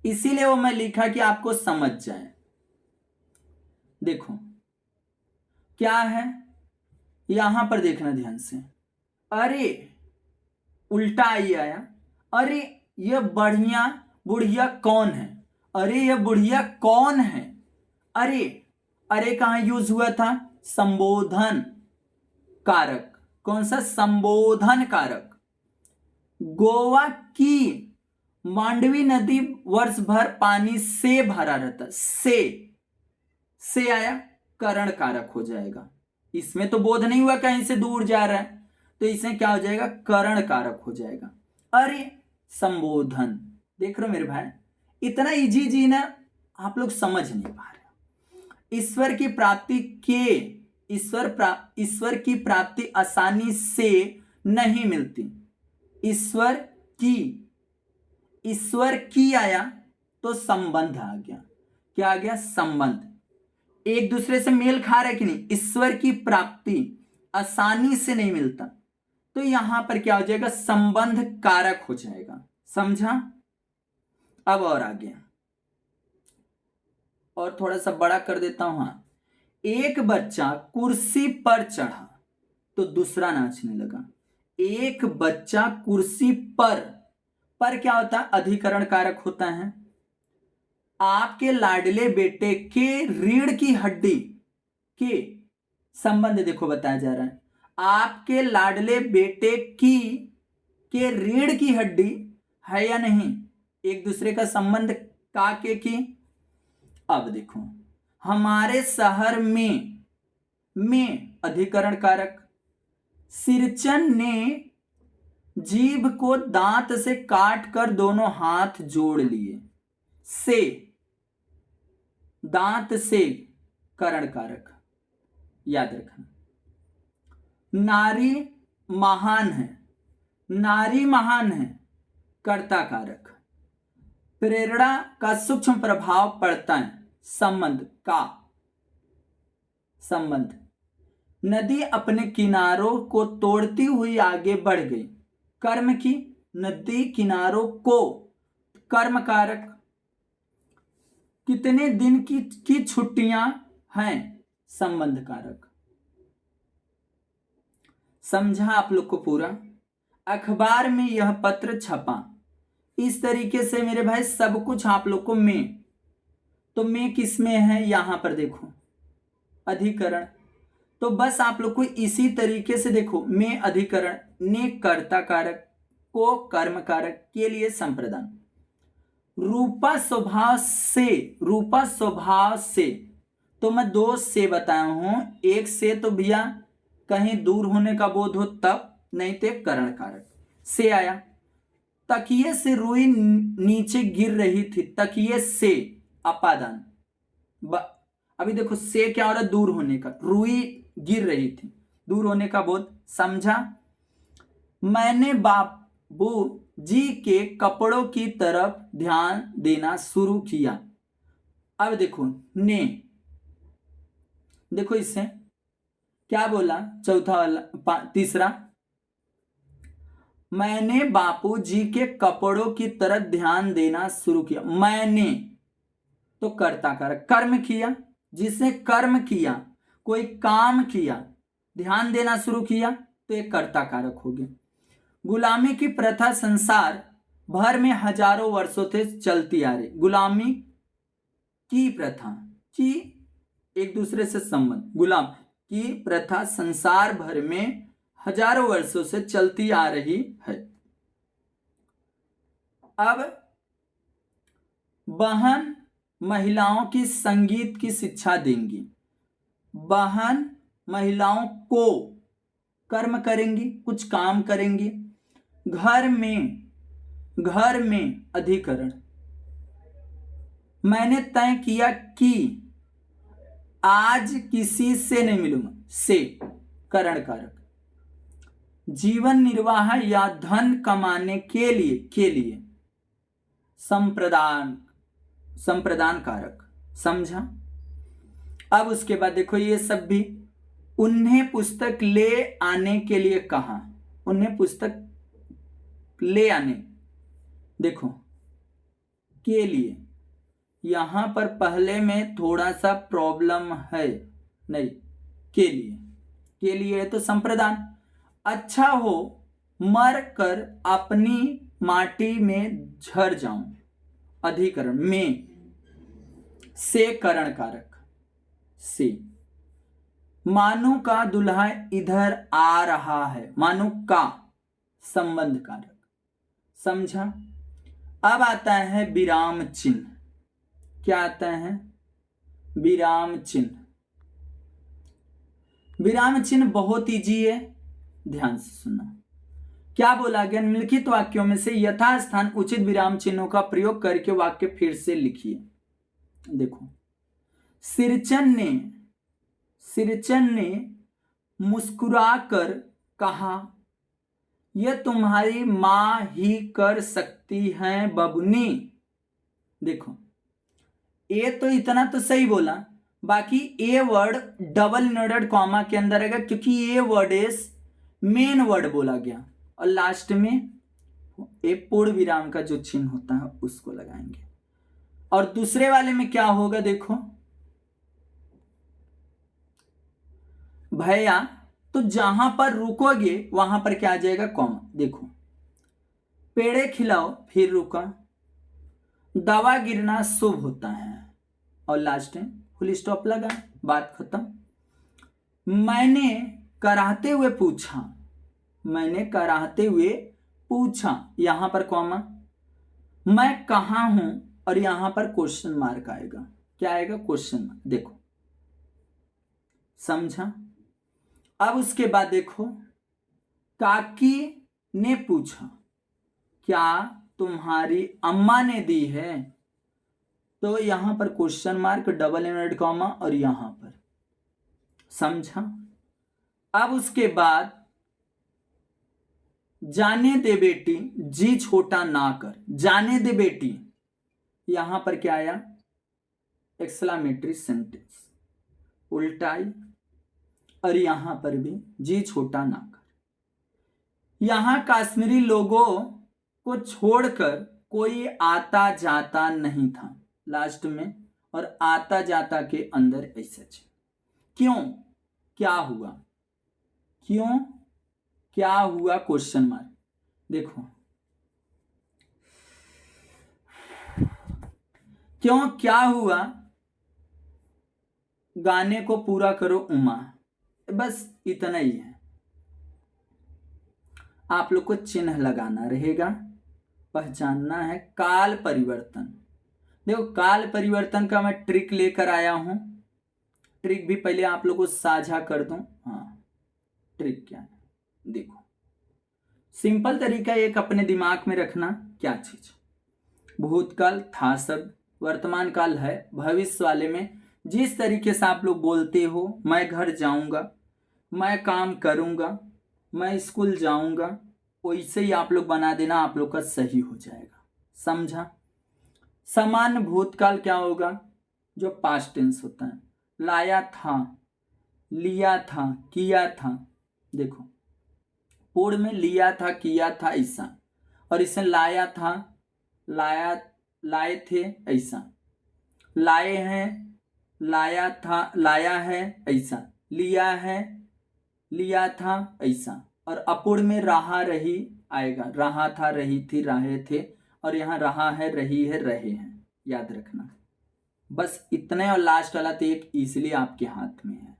इसीलिए वो मैं लिखा कि आपको समझ जाए। देखो क्या है, यहां पर देखना ध्यान से। अरे, उल्टा ही आया। अरे ये बढ़िया बुढ़िया कौन है, अरे ये बुढ़िया कौन है। अरे, अरे कहां यूज हुआ था, संबोधन कारक। कौन सा, संबोधन कारक। गोवा की मांडवी नदी वर्ष भर पानी से भरा रहता, से आया, करण कारक हो जाएगा। इसमें तो बोध नहीं हुआ कहीं से दूर जा रहा है, तो इसमें क्या हो जाएगा, करण कारक हो जाएगा। अरे, संबोधन। देख रहे हो मेरे भाई, इतना इजी जी ना, आप लोग समझ नहीं पा रहे। ईश्वर की प्राप्ति के, ईश्वर की प्राप्ति आसानी से नहीं मिलती। ईश्वर की आया तो संबंध आ गया। क्या आ गया? संबंध। एक दूसरे से मेल खा रहा है कि नहीं? ईश्वर की प्राप्ति आसानी से नहीं मिलता, तो यहां पर क्या हो जाएगा? संबंध कारक हो जाएगा। समझा? अब और आगे और थोड़ा सा बड़ा कर देता हूं। हाँ, एक बच्चा कुर्सी पर चढ़ा तो दूसरा नाचने लगा। एक बच्चा कुर्सी पर क्या होता है? अधिकरण कारक होता है। आपके लाडले बेटे के रीढ़ की हड्डी के संबंध देखो बताया जा रहा है। आपके लाडले बेटे के रीढ़ की हड्डी है या नहीं? एक दूसरे का संबंध का के की। अब देखो, हमारे शहर में अधिकरण कारक। सिरचन ने जीभ को दांत से काट कर दोनों हाथ जोड़ लिए। से, दांत से, करण कारक याद रखना। नारी महान है, कर्ता कारक। प्रेरणा का सूक्ष्म प्रभाव पड़ता है, संबंध का संबंध। नदी अपने किनारों को तोड़ती हुई आगे बढ़ गई। कर्म की, नदी किनारों को, कर्म कारक। कितने दिन की छुट्टियां हैं? संबंध कारक। समझा आप लोग को पूरा? अखबार में यह पत्र छपा। इस तरीके से मेरे भाई सब कुछ आप लोग को तो में किस में है? यहां पर देखो अधिकरण। तो बस आप लोग को इसी तरीके से देखो, में अधिकरण, ने कर्ता कारक, को कर्म कारक, के लिए संप्रदान। रूपा स्वभाव से तो मैं दो से बताया हूं। एक से तो भैया कहीं दूर होने का बोध हो तब, नहीं तो करण कारक से आया। तकिए से रुई नीचे गिर रही थी। तकिए से अपादान। अभी देखो से क्या हो रहा है? दूर होने का। रुई गिर रही थी, दूर होने का बोध। समझा? मैंने बाबू जी के कपड़ों की तरफ ध्यान देना शुरू किया। अब देखो ने, देखो इससे क्या बोला? चौथा वाला, तीसरा, मैंने बापू जी के कपड़ों की तरफ ध्यान देना शुरू किया। मैंने तो कर्ता कारक, कर्म किया। जिसने कर्म किया, कोई काम किया, ध्यान देना शुरू किया, तो एक कर्ता कारक हो गया। गुलामी की प्रथा संसार भर में हजारों वर्षों से चलती आ रही। गुलामी की प्रथा की एक दूसरे से संबंध, गुलाम की प्रथा संसार भर में हजारों वर्षों से चलती आ रही है। अब बहन महिलाओं की संगीत की शिक्षा देंगी। बहन महिलाओं को कर्म करेंगी, कुछ काम करेंगी। घर में अधिकरण। मैंने तय किया कि आज किसी से नहीं मिलूंगा। से, करण कारक। जीवन निर्वाह या धन कमाने के लिए संप्रदान कारक। समझा? अब उसके बाद देखो ये सब भी। उन्हें पुस्तक ले आने के लिए कहा। उन्हें पुस्तक ले आने, देखो के लिए, यहां पर पहले में थोड़ा सा प्रॉब्लम है। नहीं, के लिए है तो संप्रदान। अच्छा हो मर कर अपनी माटी में झर जाऊं। अधिकरण में, से करण कारक। से, मानो का दुल्हा इधर आ रहा है। मानो का संबंध कारक। समझा? अब आता है विराम चिन्ह। क्या आता है? विराम चिन्ह। विराम चिन्ह बहुत इजी है, ध्यान से सुनना। क्या बोला गया? निम्नलिखित वाक्यों में से यथास्थान उचित विराम चिन्हों का प्रयोग करके वाक्य फिर से लिखिए। देखो, सिरचन ने मुस्कुराकर कहा, यह तुम्हारी माँ ही कर सकती है बबुनी। देखो, ए तो इतना तो सही बोला, बाकी a word double inverted comma के अंदर रहेगा, क्योंकि a word is main word बोला गया, और लास्ट में ए पूर्ण विराम का जो चिन्ह होता है उसको लगाएंगे। और दूसरे वाले में क्या होगा, देखो भैया, तो जहां पर रुकोगे वहां पर क्या आ जाएगा, कॉमा। देखो, पेड़े खिलाओ फिर रुका, दवा गिरना शुभ होता है, और लास्ट में फुल स्टॉप लगा, बात खत्म। मैंने कराहते हुए पूछा, मैंने कराहते हुए पूछा, यहां पर कॉमा, मैं कहां हूं, और यहां पर क्वेश्चन मार्क आएगा। क्या आएगा, क्वेश्चन मार्क। देखो, समझा। अब उसके बाद देखो, काकी ने पूछा, क्या तुम्हारी अम्मा ने दी है, तो यहां पर question mark, double inverted comma, और यहां पर, समझा। अब उसके बाद, जाने दे बेटी जी छोटा ना कर, जाने दे बेटी, यहां पर क्या आया, एक्सक्लेमेटरी सेंटेंस, उल्टाई, और यहां पर भी जी छोटा ना कर। यहां कश्मीरी लोगों को छोड़कर कोई आता जाता नहीं था, लास्ट में, और आता जाता के अंदर ऐसा। क्यों, क्या हुआ, क्यों क्या हुआ, क्वेश्चन मार्क। देखो, क्यों क्या हुआ, गाने को पूरा करो उमा। बस इतना ही है, आप लोग को चिन्ह लगाना रहेगा, पहचानना है। काल परिवर्तन, देखो काल परिवर्तन का मैं ट्रिक लेकर आया हूं, ट्रिक भी पहले आप लोग को साझा कर दूं। हाँ, ट्रिक क्या है, देखो सिंपल तरीका एक अपने दिमाग में रखना, क्या चीज, भूतकाल था सब, वर्तमान काल है, भविष्य वाले में जिस तरीके से आप लोग बोलते हो, मैं घर जाऊंगा, मैं काम करूंगा, मैं स्कूल जाऊंगा, वैसे ही आप लोग बना देना, आप लोग का सही हो जाएगा, समझा। समान भूतकाल क्या होगा, जो पास्ट टेंस होता है, लाया था, लिया था, किया था। देखो, पूर्व में लिया था, किया था ऐसा, और इसे लाया था, लाया, लाए थे ऐसा, लाए हैं, लाया था, लाया है ऐसा, लिया है, लिया था ऐसा, और अपूर्ण में रहा रही आएगा, रहा था, रही थी, रहे थे, और यहां रहा है, रही है, रहे हैं, याद रखना। बस इतने, और लास्ट वाला तो एक इजीली आपके हाथ में है।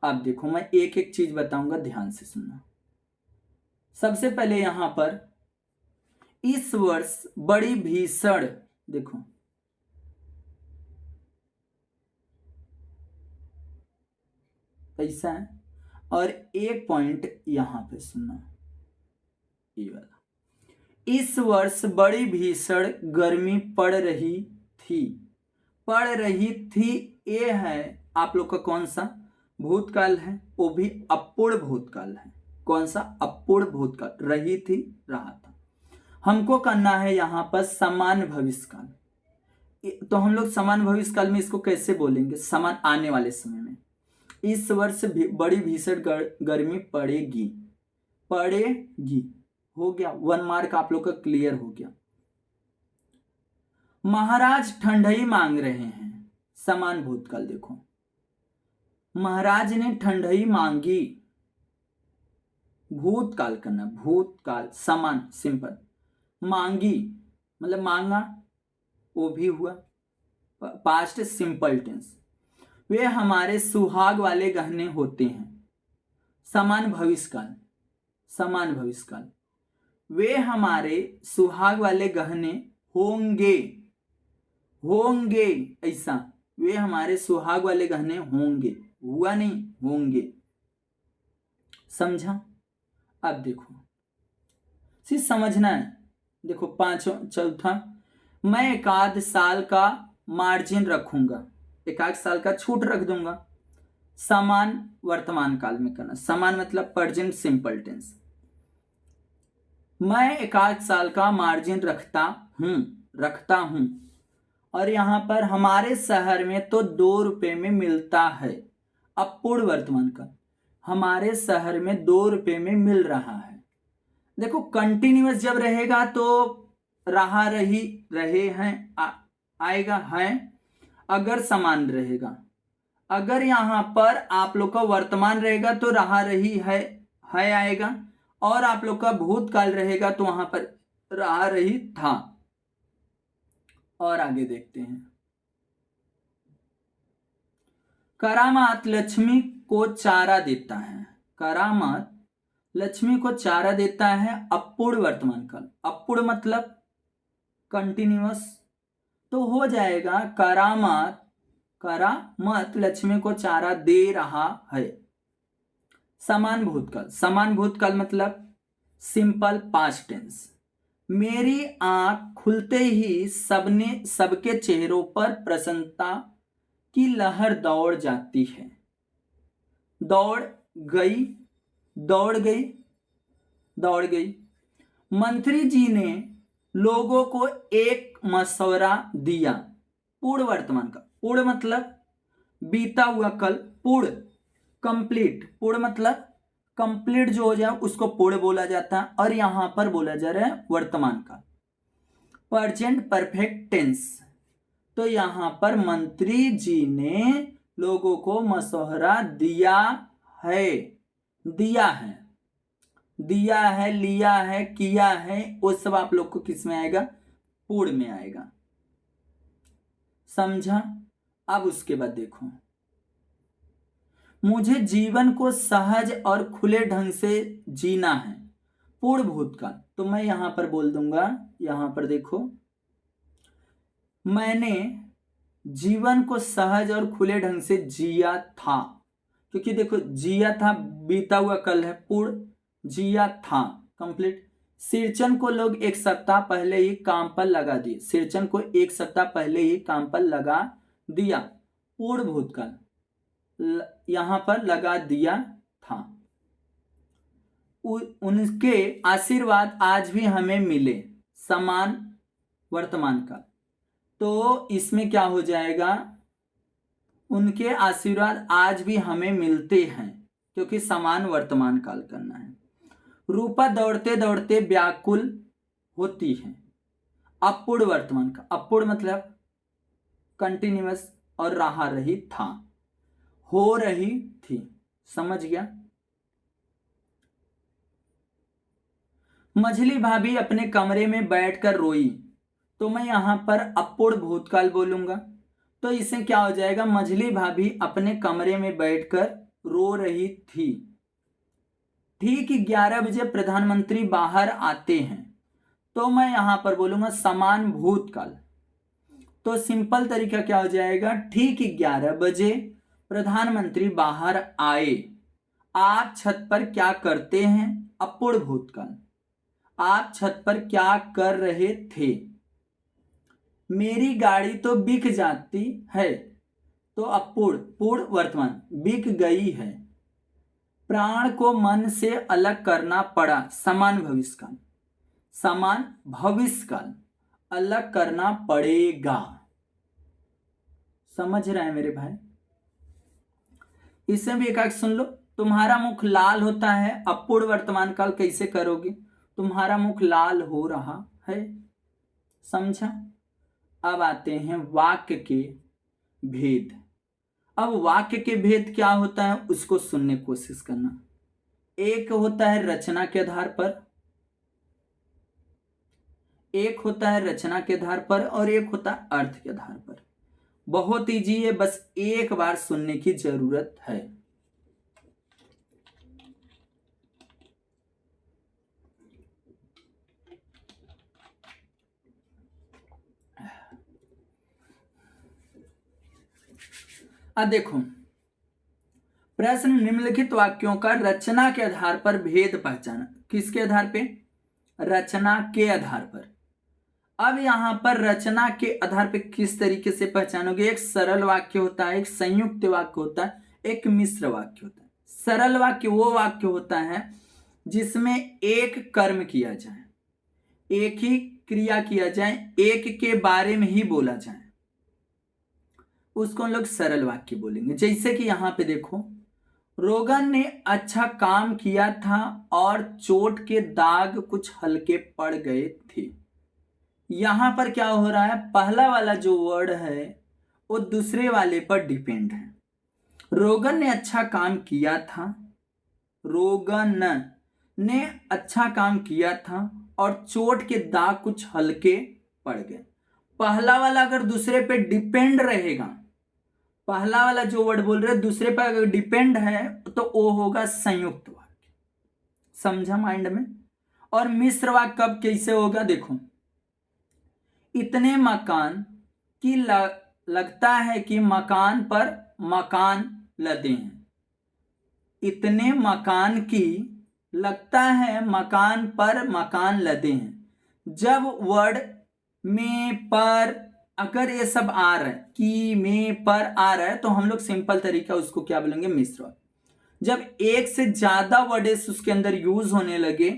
अब देखो, मैं एक एक चीज बताऊंगा, ध्यान से सुनना। सबसे पहले यहां पर, इस वर्ष बड़ी भीषण, देखो ऐसा है, और एक पॉइंट यहां पे सुनना, ये वाला, इस वर्ष बड़ी भीषण गर्मी पड़ रही थी, पड़ रही थी, ये है आप लोग का कौन सा भूतकाल है, वो भी अपूर्ण भूतकाल है। कौन सा, अपूर्ण भूतकाल, रही थी, रहा था। हमको करना है यहां पर समान भविष्यकाल, तो हम लोग समान भविष्यकाल में इसको कैसे बोलेंगे, समान आने वाले समय में, इस वर्ष बड़ी भीषण गर्मी पड़ेगी, पड़ेगी, हो गया, 1 मार्क आप लोग का क्लियर हो गया। महाराज ठंडई मांग रहे हैं, समान भूतकाल, देखो महाराज ने ठंडई मांगी, भूतकाल करना, भूतकाल, समान, सिंपल, मांगी मतलब मांगा, वो भी हुआ, पास्ट सिंपल टेंस। वे हमारे सुहाग वाले गहने होते हैं, समान भविष्यकाल, समान भविष्यकाल, वे हमारे सुहाग वाले गहने होंगे, होंगे ऐसा, वे हमारे सुहाग वाले गहने होंगे, हुआ नहीं, होंगे, समझा। अब देखो, सिर्फ समझना है। देखो चौथा, मैं एक आध साल का मार्जिन रखूंगा, एक आध साल का छूट रख दूंगा, समान वर्तमान काल में करना। समान मतलब प्रेजेंट सिंपल टेंस। मैं 1 साल का मार्जिन रखता हूं और यहां पर हमारे शहर में तो 2 रुपए में मिलता है। अब पूर्ण वर्तमान काल, हमारे शहर में 2 रुपए में मिल रहा है। देखो कंटिन्यूअस जब रहेगा तो रहा, रही, रहे हैं आएगा है। अगर समान रहेगा, अगर यहां पर आप लोग का वर्तमान रहेगा तो रहा, रही, है आएगा। और आप लोग का भूतकाल रहेगा तो वहां पर रहा, रही, था। और आगे देखते हैं। करामात लक्ष्मी को चारा देता है। करामात लक्ष्मी को चारा देता है। अपूर्ण वर्तमान काल, अपूर्ण मतलब कंटिन्यूअस, तो हो जाएगा करामात लक्ष्मी को चारा दे रहा है। समान भूतकाल, समान भूतकाल मतलब सिंपल पास्ट टेंस। मेरी आंख खुलते ही सबके चेहरों पर प्रसन्नता की लहर दौड़ जाती है। दौड़ गई, दौड़ गई, दौड़ गई। मंत्री जी ने लोगों को एक मशवरा दिया। पूर्ण वर्तमान का, पूर्ण मतलब बीता हुआ कल, पूर्ण कंप्लीट, पूर्ण मतलब कंप्लीट जो हो जाए उसको पूर्ण बोला जाता है। और यहां पर बोला जा रहा है वर्तमान का प्रेजेंट परफेक्ट टेंस। तो यहां पर मंत्री जी ने लोगों को मशवरा दिया है। दिया है, दिया है, लिया है, किया है, वो सब आप लोग को किस में आएगा? पूर्ण में आएगा। समझा? अब उसके बाद देखो, मुझे जीवन को सहज और खुले ढंग से जीना है। पूर्ण भूतकाल, तो मैं यहां पर बोल दूंगा, यहां पर देखो, मैंने जीवन को सहज और खुले ढंग से जिया था। क्योंकि देखो जिया था बीता हुआ कल है, पूर्ण जिया था कंप्लीट। सिरचन को लोग 1 सप्ताह पहले ही काम पर लगा दिए। सिरचन को 1 सप्ताह पहले ही काम पर लगा दिया, पूर्ण भूतकाल, यहां पर लगा दिया था। उनके आशीर्वाद आज भी हमें मिले, समान वर्तमान काल। तो इसमें क्या हो जाएगा? उनके आशीर्वाद आज भी हमें मिलते हैं, क्योंकि समान वर्तमान काल करना है। रूपा दौड़ते दौड़ते व्याकुल होती है। अपूर्ण वर्तमान का, अपूर्ण मतलब कंटिन्यूअस और रहा, रही, था, हो रही थी। समझ गया? मझली भाभी अपने कमरे में बैठकर रोई। तो मैं यहां पर अपूर्ण भूतकाल बोलूंगा। तो इससे क्या हो जाएगा? मझली भाभी अपने कमरे में बैठकर रो रही थी। ठीक 11 बजे प्रधानमंत्री बाहर आते हैं। तो मैं यहां पर बोलूंगा समान भूतकाल। तो सिंपल तरीका क्या हो जाएगा? ठीक 11 बजे प्रधानमंत्री बाहर आए। आप छत पर क्या करते हैं? अपूर्ण भूतकाल। आप छत पर क्या कर रहे थे? मेरी गाड़ी तो बिक जाती है। तो अपूर्ण, पूर्ण वर्तमान, बिक गई है। प्राण को मन से अलग करना पड़ा, समान भविष्यकाल। समान भविष्यकाल, अलग करना पड़ेगा। समझ रहे हैं मेरे भाई? इससे भी एक सुन लो। तुम्हारा मुख लाल होता है। अपूर्ण वर्तमान काल कैसे करोगे? तुम्हारा मुख लाल हो रहा है। समझा? अब आते हैं वाक्य के भेद। अब वाक्य के भेद क्या होता है उसको सुनने की कोशिश करना। एक होता है रचना के आधार पर, एक होता है रचना के आधार पर, और एक होता है अर्थ के आधार पर। बहुत ईजी है, बस एक बार सुनने की जरूरत है। अब देखो, प्रश्न निम्नलिखित वाक्यों का रचना के आधार पर भेद पहचाना। किसके आधार पे? रचना के आधार पर। अब यहां पर रचना के आधार पे किस तरीके से पहचानोगे? एक सरल वाक्य होता है, एक संयुक्त वाक्य होता है, एक मिश्र वाक्य होता है। सरल वाक्य वो वाक्य होता है जिसमें एक कर्म किया जाए, एक ही क्रिया किया जाए, एक के बारे में ही बोला जाए, उसको हम लोग सरल वाक्य बोलेंगे। जैसे कि यहां पे देखो, रोगन ने अच्छा काम किया था और चोट के दाग कुछ हल्के पड़ गए थे। यहां पर क्या हो रहा है, पहला वाला जो वर्ड है वो दूसरे वाले पर डिपेंड है। रोगन ने अच्छा काम किया था, रोगन ने अच्छा काम किया था और चोट के दाग कुछ हल्के पड़ गए। पहला वाला अगर दूसरे पे डिपेंड रहेगा, पहला वाला जो वर्ड बोल रहे दूसरे पर अगर डिपेंड है तो वो होगा संयुक्त वाक्य। समझा माइंड में। और मिश्र वाक्य कब कैसे होगा, देखो, इतने मकान की लगता है कि मकान पर मकान लदे हैं। इतने मकान की लगता है मकान पर मकान लदे हैं। जब वर्ड में, पर, अगर ये सब आ रहा है, कि, में, पर आ रहा है, तो हम लोग सिंपल तरीका उसको क्या बोलेंगे, मिश्र वाक्य। जब एक से ज्यादा वर्ड्स उसके अंदर यूज होने लगे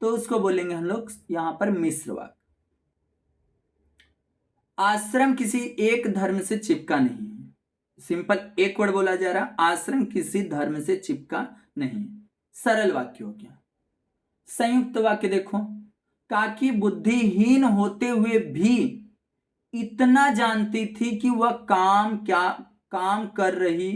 तो उसको बोलेंगे हम लोग यहां पर मिश्र वाक्य। आश्रम किसी एक धर्म से चिपका नहीं है। सिंपल एक वर्ड बोला जा रहा, आश्रम किसी धर्म से चिपका नहीं। सरल वाक्य हो गया। संयुक्त वाक्य देखो, काकी बुद्धिहीन होते हुए भी इतना जानती थी कि वह काम कर रही।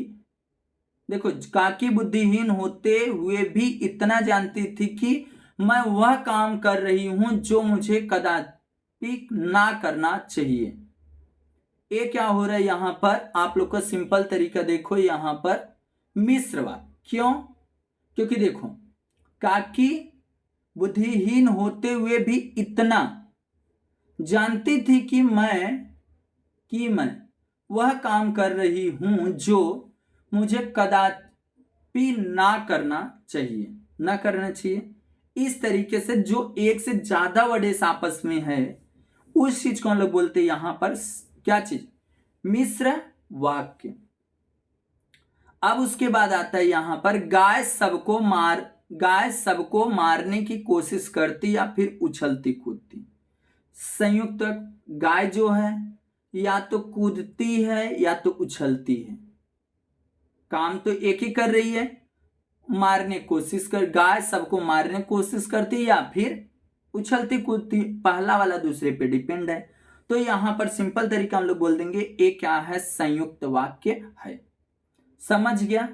देखो, काकी बुद्धिहीन होते हुए भी इतना जानती थी कि मैं वह काम कर रही हूं जो मुझे कदापि ना करना चाहिए। ये क्या हो रहा है यहां पर, आप लोग का सिंपल तरीका देखो, यहां पर मिश्र वाक्य। क्यों? क्योंकि देखो, काकी बुद्धिहीन होते हुए भी इतना जानती थी कि मैं वह काम कर रही हूं जो मुझे कदापि ना करना चाहिए। इस तरीके से जो एक से ज्यादा वर्ड्स आपस में है उस चीज को हम लोग बोलते हैं यहां पर क्या चीज, मिश्र वाक्य। अब उसके बाद आता है यहां पर, गाय सबको मारने की कोशिश करती या फिर उछलती कूदती। संयुक्त गाय जो है या तो कूदती है या तो उछलती है, काम तो एक ही कर रही है, गाय सबको मारने की कोशिश करती या फिर उछलती कूदती। पहला वाला दूसरे पे डिपेंड है, तो यहां पर सिंपल तरीका हम लोग बोल देंगे ये क्या है, संयुक्त वाक्य है। समझ गया?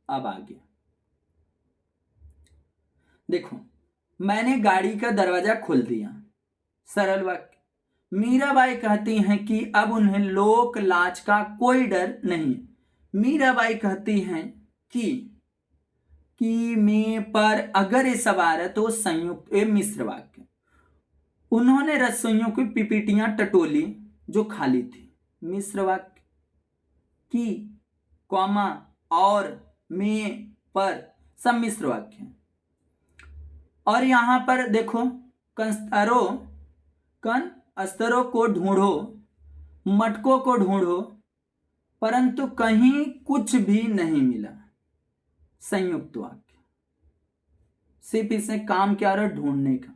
अब आगे देखो, मैंने गाड़ी का दरवाजा खोल दिया। सरल वाक्य। मीराबाई कहती हैं कि अब उन्हें लोक लाज का कोई डर नहीं। मीराबाई कहती हैं कि में, पर, अगर ये सब आ रहा है तो संयुक्त, ये मिश्र वाक्य। उन्होंने रसोइयों की पिपीटियां टटोली जो खाली थी। मिश्र वाक्य। की, कॉमा, और, में, पर, सब मिश्र वाक्य हैं। और यहां पर देखो, अस्तरों को ढूंढो, मटकों को ढूंढो, परंतु कहीं कुछ भी नहीं मिला। संयुक्त वाक्य। सिर्फ इसमें काम क्या रहा, ढूंढने का।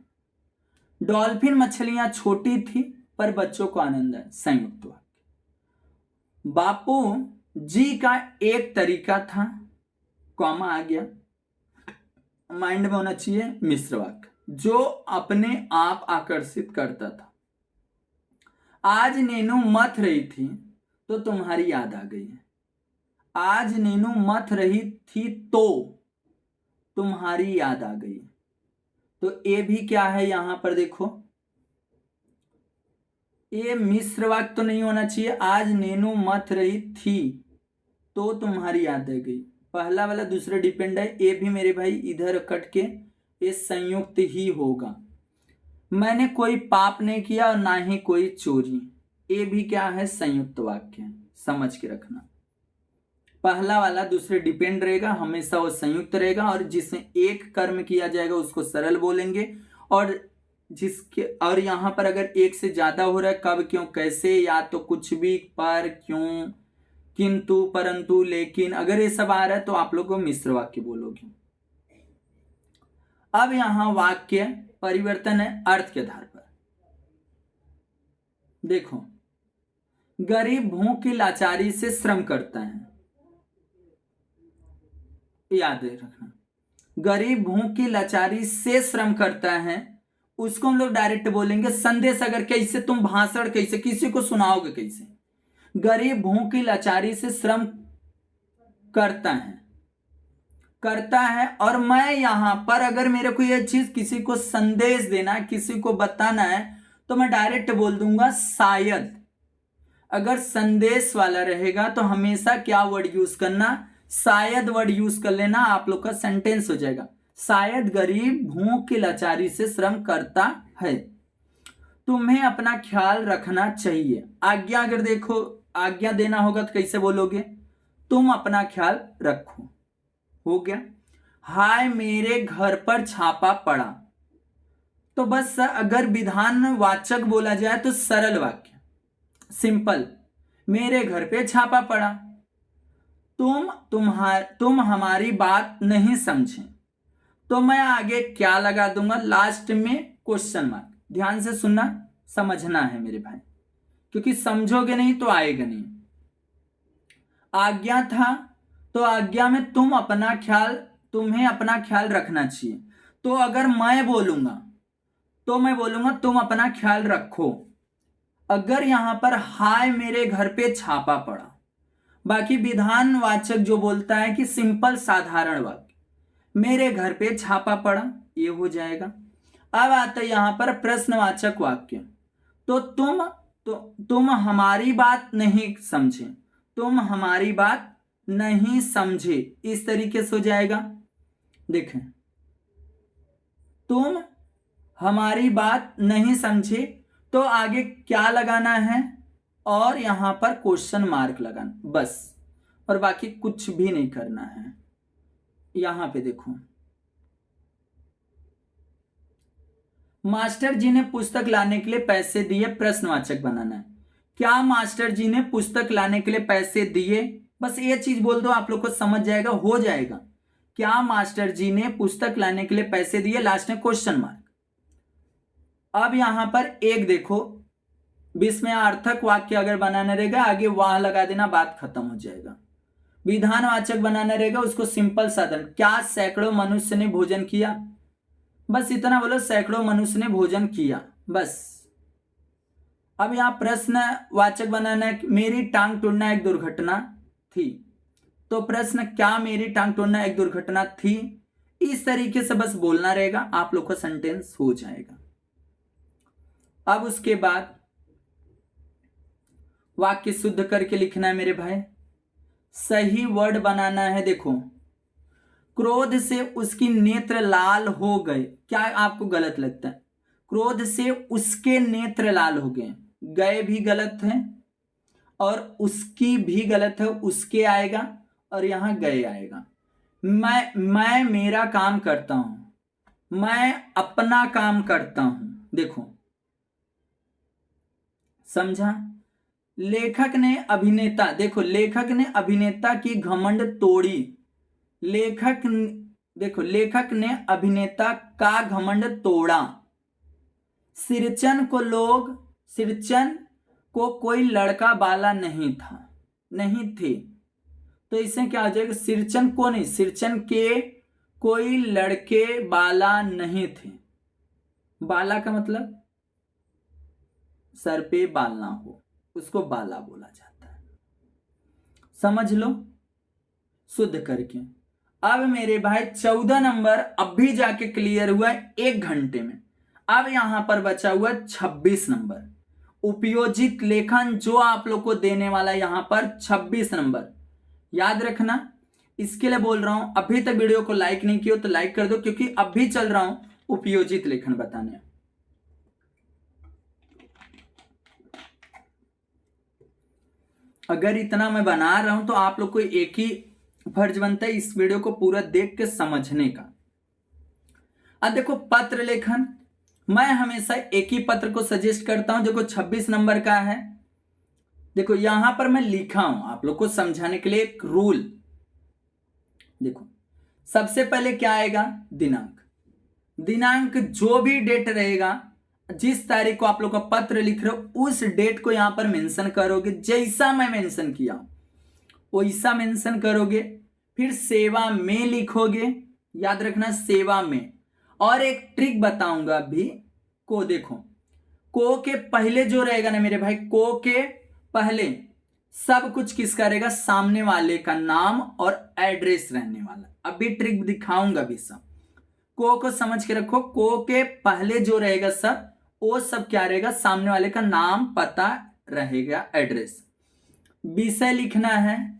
डॉल्फिन मछलियां छोटी थी पर बच्चों को आनंद है। संयुक्त वाक्य। बापू जी का एक तरीका था, कॉमा आ गया, माइंड में होना चाहिए मिश्र वाक्य, जो अपने आप आकर्षित करता था। आज नीनू मथ रही थी तो तुम्हारी याद आ गई है। आज नीनू मथ रही थी तो तुम्हारी याद आ गई है। तो ये भी क्या है यहां पर देखो, ये मिश्र वाक्य तो नहीं होना चाहिए। आज नीनू मथ रही थी तो तुम्हारी याद आ गई, पहला वाला दूसरा डिपेंड है। ये भी मेरे भाई इधर कट के ये संयुक्त ही होगा। मैंने कोई पाप नहीं किया और ना ही कोई चोरी, ये भी क्या है, संयुक्त वाक्य है। समझ के रखना, पहला वाला दूसरे डिपेंड रहेगा, हमेशा वो संयुक्त रहेगा। और जिसमें एक कर्म किया जाएगा उसको सरल बोलेंगे। और यहां पर अगर एक से ज्यादा हो रहा है, कब, क्यों, कैसे, या तो कुछ भी, पर, किंतु, परंतु, लेकिन, अगर ये सब आ रहा है तो आप लोग को मिश्र वाक्य बोलोगे। अब यहां वाक्य परिवर्तन है अर्थ के आधार पर। देखो, गरीब भूख की लाचारी से श्रम करता है, याद रखना, गरीब भूख की लाचारी से श्रम करता है, उसको हम लोग डायरेक्ट बोलेंगे संदेश। अगर कैसे तुम भाषण कैसे किसी को सुनाओगे, कैसे? गरीब भूख की लाचारी से श्रम करता है और मैं यहां पर अगर मेरे को यह चीज किसी को संदेश देना है, किसी को बताना है, तो मैं डायरेक्ट बोल दूंगा शायद। अगर संदेश वाला रहेगा तो हमेशा क्या वर्ड यूज करना, शायद वर्ड यूज कर लेना, आप लोग का सेंटेंस हो जाएगा। शायद गरीब भूख की लाचारी से श्रम करता है, तुम्हें अपना ख्याल रखना चाहिए। आज्ञा, अगर देखो आज्ञा देना होगा तो कैसे बोलोगे, तुम अपना ख्याल रखो, हो गया। हाय मेरे घर पर छापा पड़ा, तो बस अगर विधानवाचक बोला जाए तो सरल वाक्य, सिंपल, मेरे घर पे छापा पड़ा। तुम हमारी बात नहीं समझे, तो मैं आगे क्या लगा दूंगा, लास्ट में क्वेश्चन मार्क। ध्यान से सुनना, समझना है मेरे भाई, क्योंकि समझोगे नहीं तो आएगा नहीं। आज्ञा था तो आज्ञा में तुम्हें अपना ख्याल रखना चाहिए। तो अगर मैं बोलूंगा तो मैं बोलूंगा तुम अपना ख्याल रखो। अगर यहां पर हाय मेरे घर पे छापा पड़ा, बाकी विधानवाचक जो बोलता है कि सिंपल साधारण वाक्य, मेरे घर पे छापा पड़ा, ये हो जाएगा। अब आता है यहां पर प्रश्नवाचक वाक्य, तो तुम हमारी बात नहीं समझे, तुम हमारी बात नहीं समझे, इस तरीके से हो जाएगा। देखें, तुम हमारी बात नहीं समझे, तो आगे क्या लगाना है, और यहां पर क्वेश्चन मार्क लगाना, बस, और बाकी कुछ भी नहीं करना है। यहां पे देखो, मास्टर जी ने पुस्तक लाने के लिए पैसे दिए, प्रश्नवाचक बनाना है। क्या मास्टर जी ने पुस्तक लाने के लिए पैसे दिए, बस ये चीज बोल दो, आप लोग को समझ जाएगा, हो जाएगा। क्या मास्टर जी ने पुस्तक लाने के लिए पैसे दिए, लास्ट में क्वेश्चन मार्क। अब यहां पर एक देखो, विस्मयार्थक वाक्य अगर बनाना रहेगा, आगे वहां लगा देना, बात खत्म हो जाएगा। विधानवाचक बनाना रहेगा, उसको सिंपल साधारण, क्या सैकड़ों मनुष्य ने भोजन किया, बस इतना बोलो, सैकड़ों मनुष्य ने भोजन किया, बस। अब यहां प्रश्नवाचक बनाना है, मेरी टांग तोड़ना एक दुर्घटना थी, तो प्रश्न, क्या मेरी टांग तोड़ना एक दुर्घटना थी, इस तरीके से बस बोलना रहेगा, आप लोग का सेंटेंस हो जाएगा। अब उसके बाद वाक्य शुद्ध करके लिखना है मेरे भाई, सही वर्ड बनाना है। देखो, क्रोध से उसकी नेत्र लाल हो गए, क्या आपको गलत लगता है? क्रोध से उसके नेत्र लाल हो गए, गए भी गलत है और उसकी भी गलत है, उसके आएगा और यहां गए आएगा। मैं मेरा काम करता हूं, मैं अपना काम करता हूं, देखो समझा। लेखक ने अभिनेता, देखो लेखक ने अभिनेता की घमंड तोड़ी, देखो लेखक ने अभिनेता का घमंड तोड़ा। सिरचन को कोई लड़का बाला नहीं थे, तो इससे क्या हो जाएगा, सिरचन को नहीं, सिरचन के कोई लड़के बाला नहीं थे। बाला का मतलब सर पे बाल ना हो, उसको बाला बोला जाता है, समझ लो शुद्ध करके। अब मेरे भाई 14 नंबर अभी जाके क्लियर हुआ है 1 घंटे में। अब यहां पर बचा हुआ 26 नंबर उपयोजित लेखन, जो आप लोग को देने वाला है यहां पर 26 नंबर, याद रखना। इसके लिए बोल रहा हूं, अभी तक वीडियो को लाइक नहीं किया तो लाइक कर दो, क्योंकि अभी चल रहा हूं उपयोजित लेखन बताने। अगर इतना मैं बना रहा हूं तो आप लोग को एक ही फर्ज बनता है, इस वीडियो को पूरा देख के समझने का। अब देखो पत्र लेखन, मैं हमेशा एक ही पत्र को सजेस्ट करता हूं जो 26 नंबर का है। देखो यहां पर मैं लिखा हूं आप लोग को समझाने के लिए एक रूल। देखो सबसे पहले क्या आएगा, दिनांक। दिनांक जो भी डेट रहेगा, जिस तारीख को आप लोग का पत्र लिख रहे हो उस डेट को यहां पर मेंशन करोगे, जैसा मैं मेंशन किया हूं वैसा मेंशन करोगे। फिर सेवा में लिखोगे, याद रखना सेवा में। और एक ट्रिक बताऊंगा अभी, को देखो, को के पहले जो रहेगा ना मेरे भाई, को के पहले सब कुछ किसका रहेगा, सामने वाले का नाम और एड्रेस रहने वाला। अभी ट्रिक दिखाऊंगा भी सब, को समझ के रखो। को के पहले जो रहेगा सब, वो सब क्या रहेगा, सामने वाले का नाम पता रहेगा, एड्रेस। विषय लिखना है,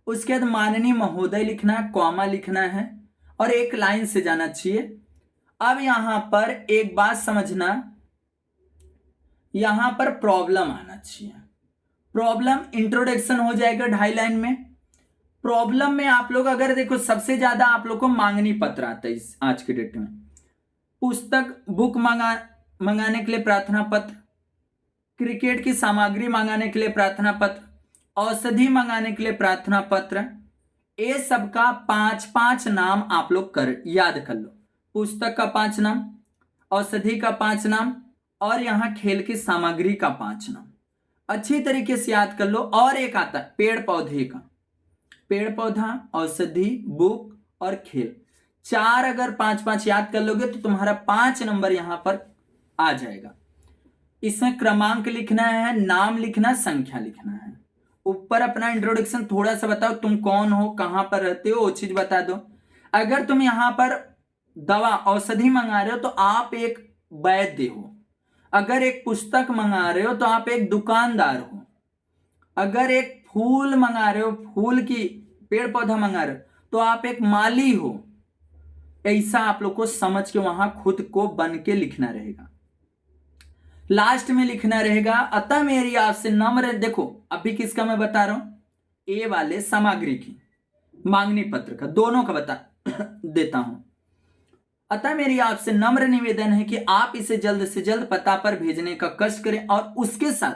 उसके बाद माननीय महोदय लिखना है, कॉमा लिखना है और एक लाइन से जाना चाहिए। अब यहां पर एक बात समझना, यहां पर प्रॉब्लम आना चाहिए। प्रॉब्लम इंट्रोडक्शन हो जाएगा 2.5 लाइन में। प्रॉब्लम में आप लोग अगर देखो, सबसे ज्यादा आप लोग को मांगनी पत्र आता है इस आज के डेट में। पुस्तक बुक मंगाने के लिए प्रार्थना पत्र, क्रिकेट की सामग्री मंगाने के लिए प्रार्थना पत्र, औषधि मंगाने के लिए प्रार्थना पत्र, ये सबका 5-5 नाम आप लोग याद कर लो। पुस्तक का 5 नाम, औषधि का 5 नाम और यहां खेल की सामग्री का 5 नाम अच्छी तरीके से याद कर लो। और एक आता है पेड़ पौधे का, पेड़ पौधा, औषधि, बुक और खेल। 4 अगर 5-5 याद कर लोगे तो तुम्हारा 5 नंबर यहां पर आ जाएगा। इसमें क्रमांक लिखना है, नाम लिखना, संख्या लिखना है। ऊपर अपना इंट्रोडक्शन थोड़ा सा बताओ, तुम कौन हो, कहां पर रहते हो, वो चीज बता दो। अगर तुम यहां पर दवा औषधि मंगा रहे हो तो आप एक वैद्य हो। अगर एक पुस्तक मंगा रहे हो तो आप एक दुकानदार हो। अगर एक फूल मंगा रहे हो, फूल की पेड़ पौधा मंगा रहे हो तो आप एक माली हो। ऐसा आप लोग को समझ के वहां खुद को बन के लिखना रहेगा। लास्ट में लिखना रहेगा, अतः मेरी आपसे नम्र, देखो अभी किसका मैं बता रहा हूं, ए वाले सामग्री की, मांगनी पत्र का, दोनों का बता देता हूं। अतः मेरी आपसे नम्र निवेदन है कि आप इसे जल्द से जल्द पता पर भेजने का कष्ट करें और उसके साथ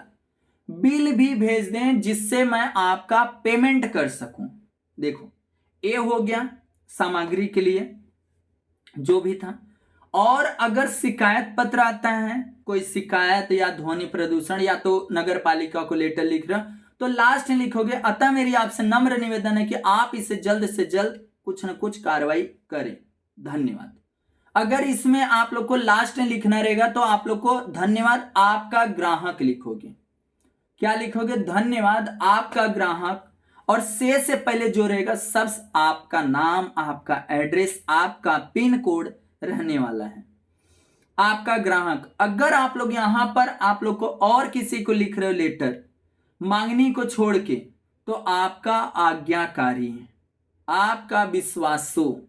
बिल भी भेज दें जिससे मैं आपका पेमेंट कर सकूं। देखो ए हो गया सामग्री के लिए जो भी था। और अगर शिकायत पत्र आता है, कोई शिकायत या ध्वनि प्रदूषण या तो नगर पालिका को लेटर लिख रहा, तो लास्ट में लिखोगे, अतः मेरी आपसे नम्र निवेदन है कि आप इसे जल्द से जल्द कुछ न कुछ कार्रवाई करें, धन्यवाद। अगर इसमें आप लोग को लास्ट में लिखना रहेगा तो आप लोग को धन्यवाद आपका ग्राहक लिखोगे। क्या लिखोगे, धन्यवाद आपका ग्राहक। और से पहले जो रहेगा सब आपका नाम, आपका एड्रेस, आपका पिन कोड रहने वाला है, आपका ग्राहक। अगर आप लोग यहां पर आप लोग को और किसी को लिख रहे हो लेटर मांगनी को छोड़ के, तो आपका आज्ञाकारी है, आपका विश्वासो,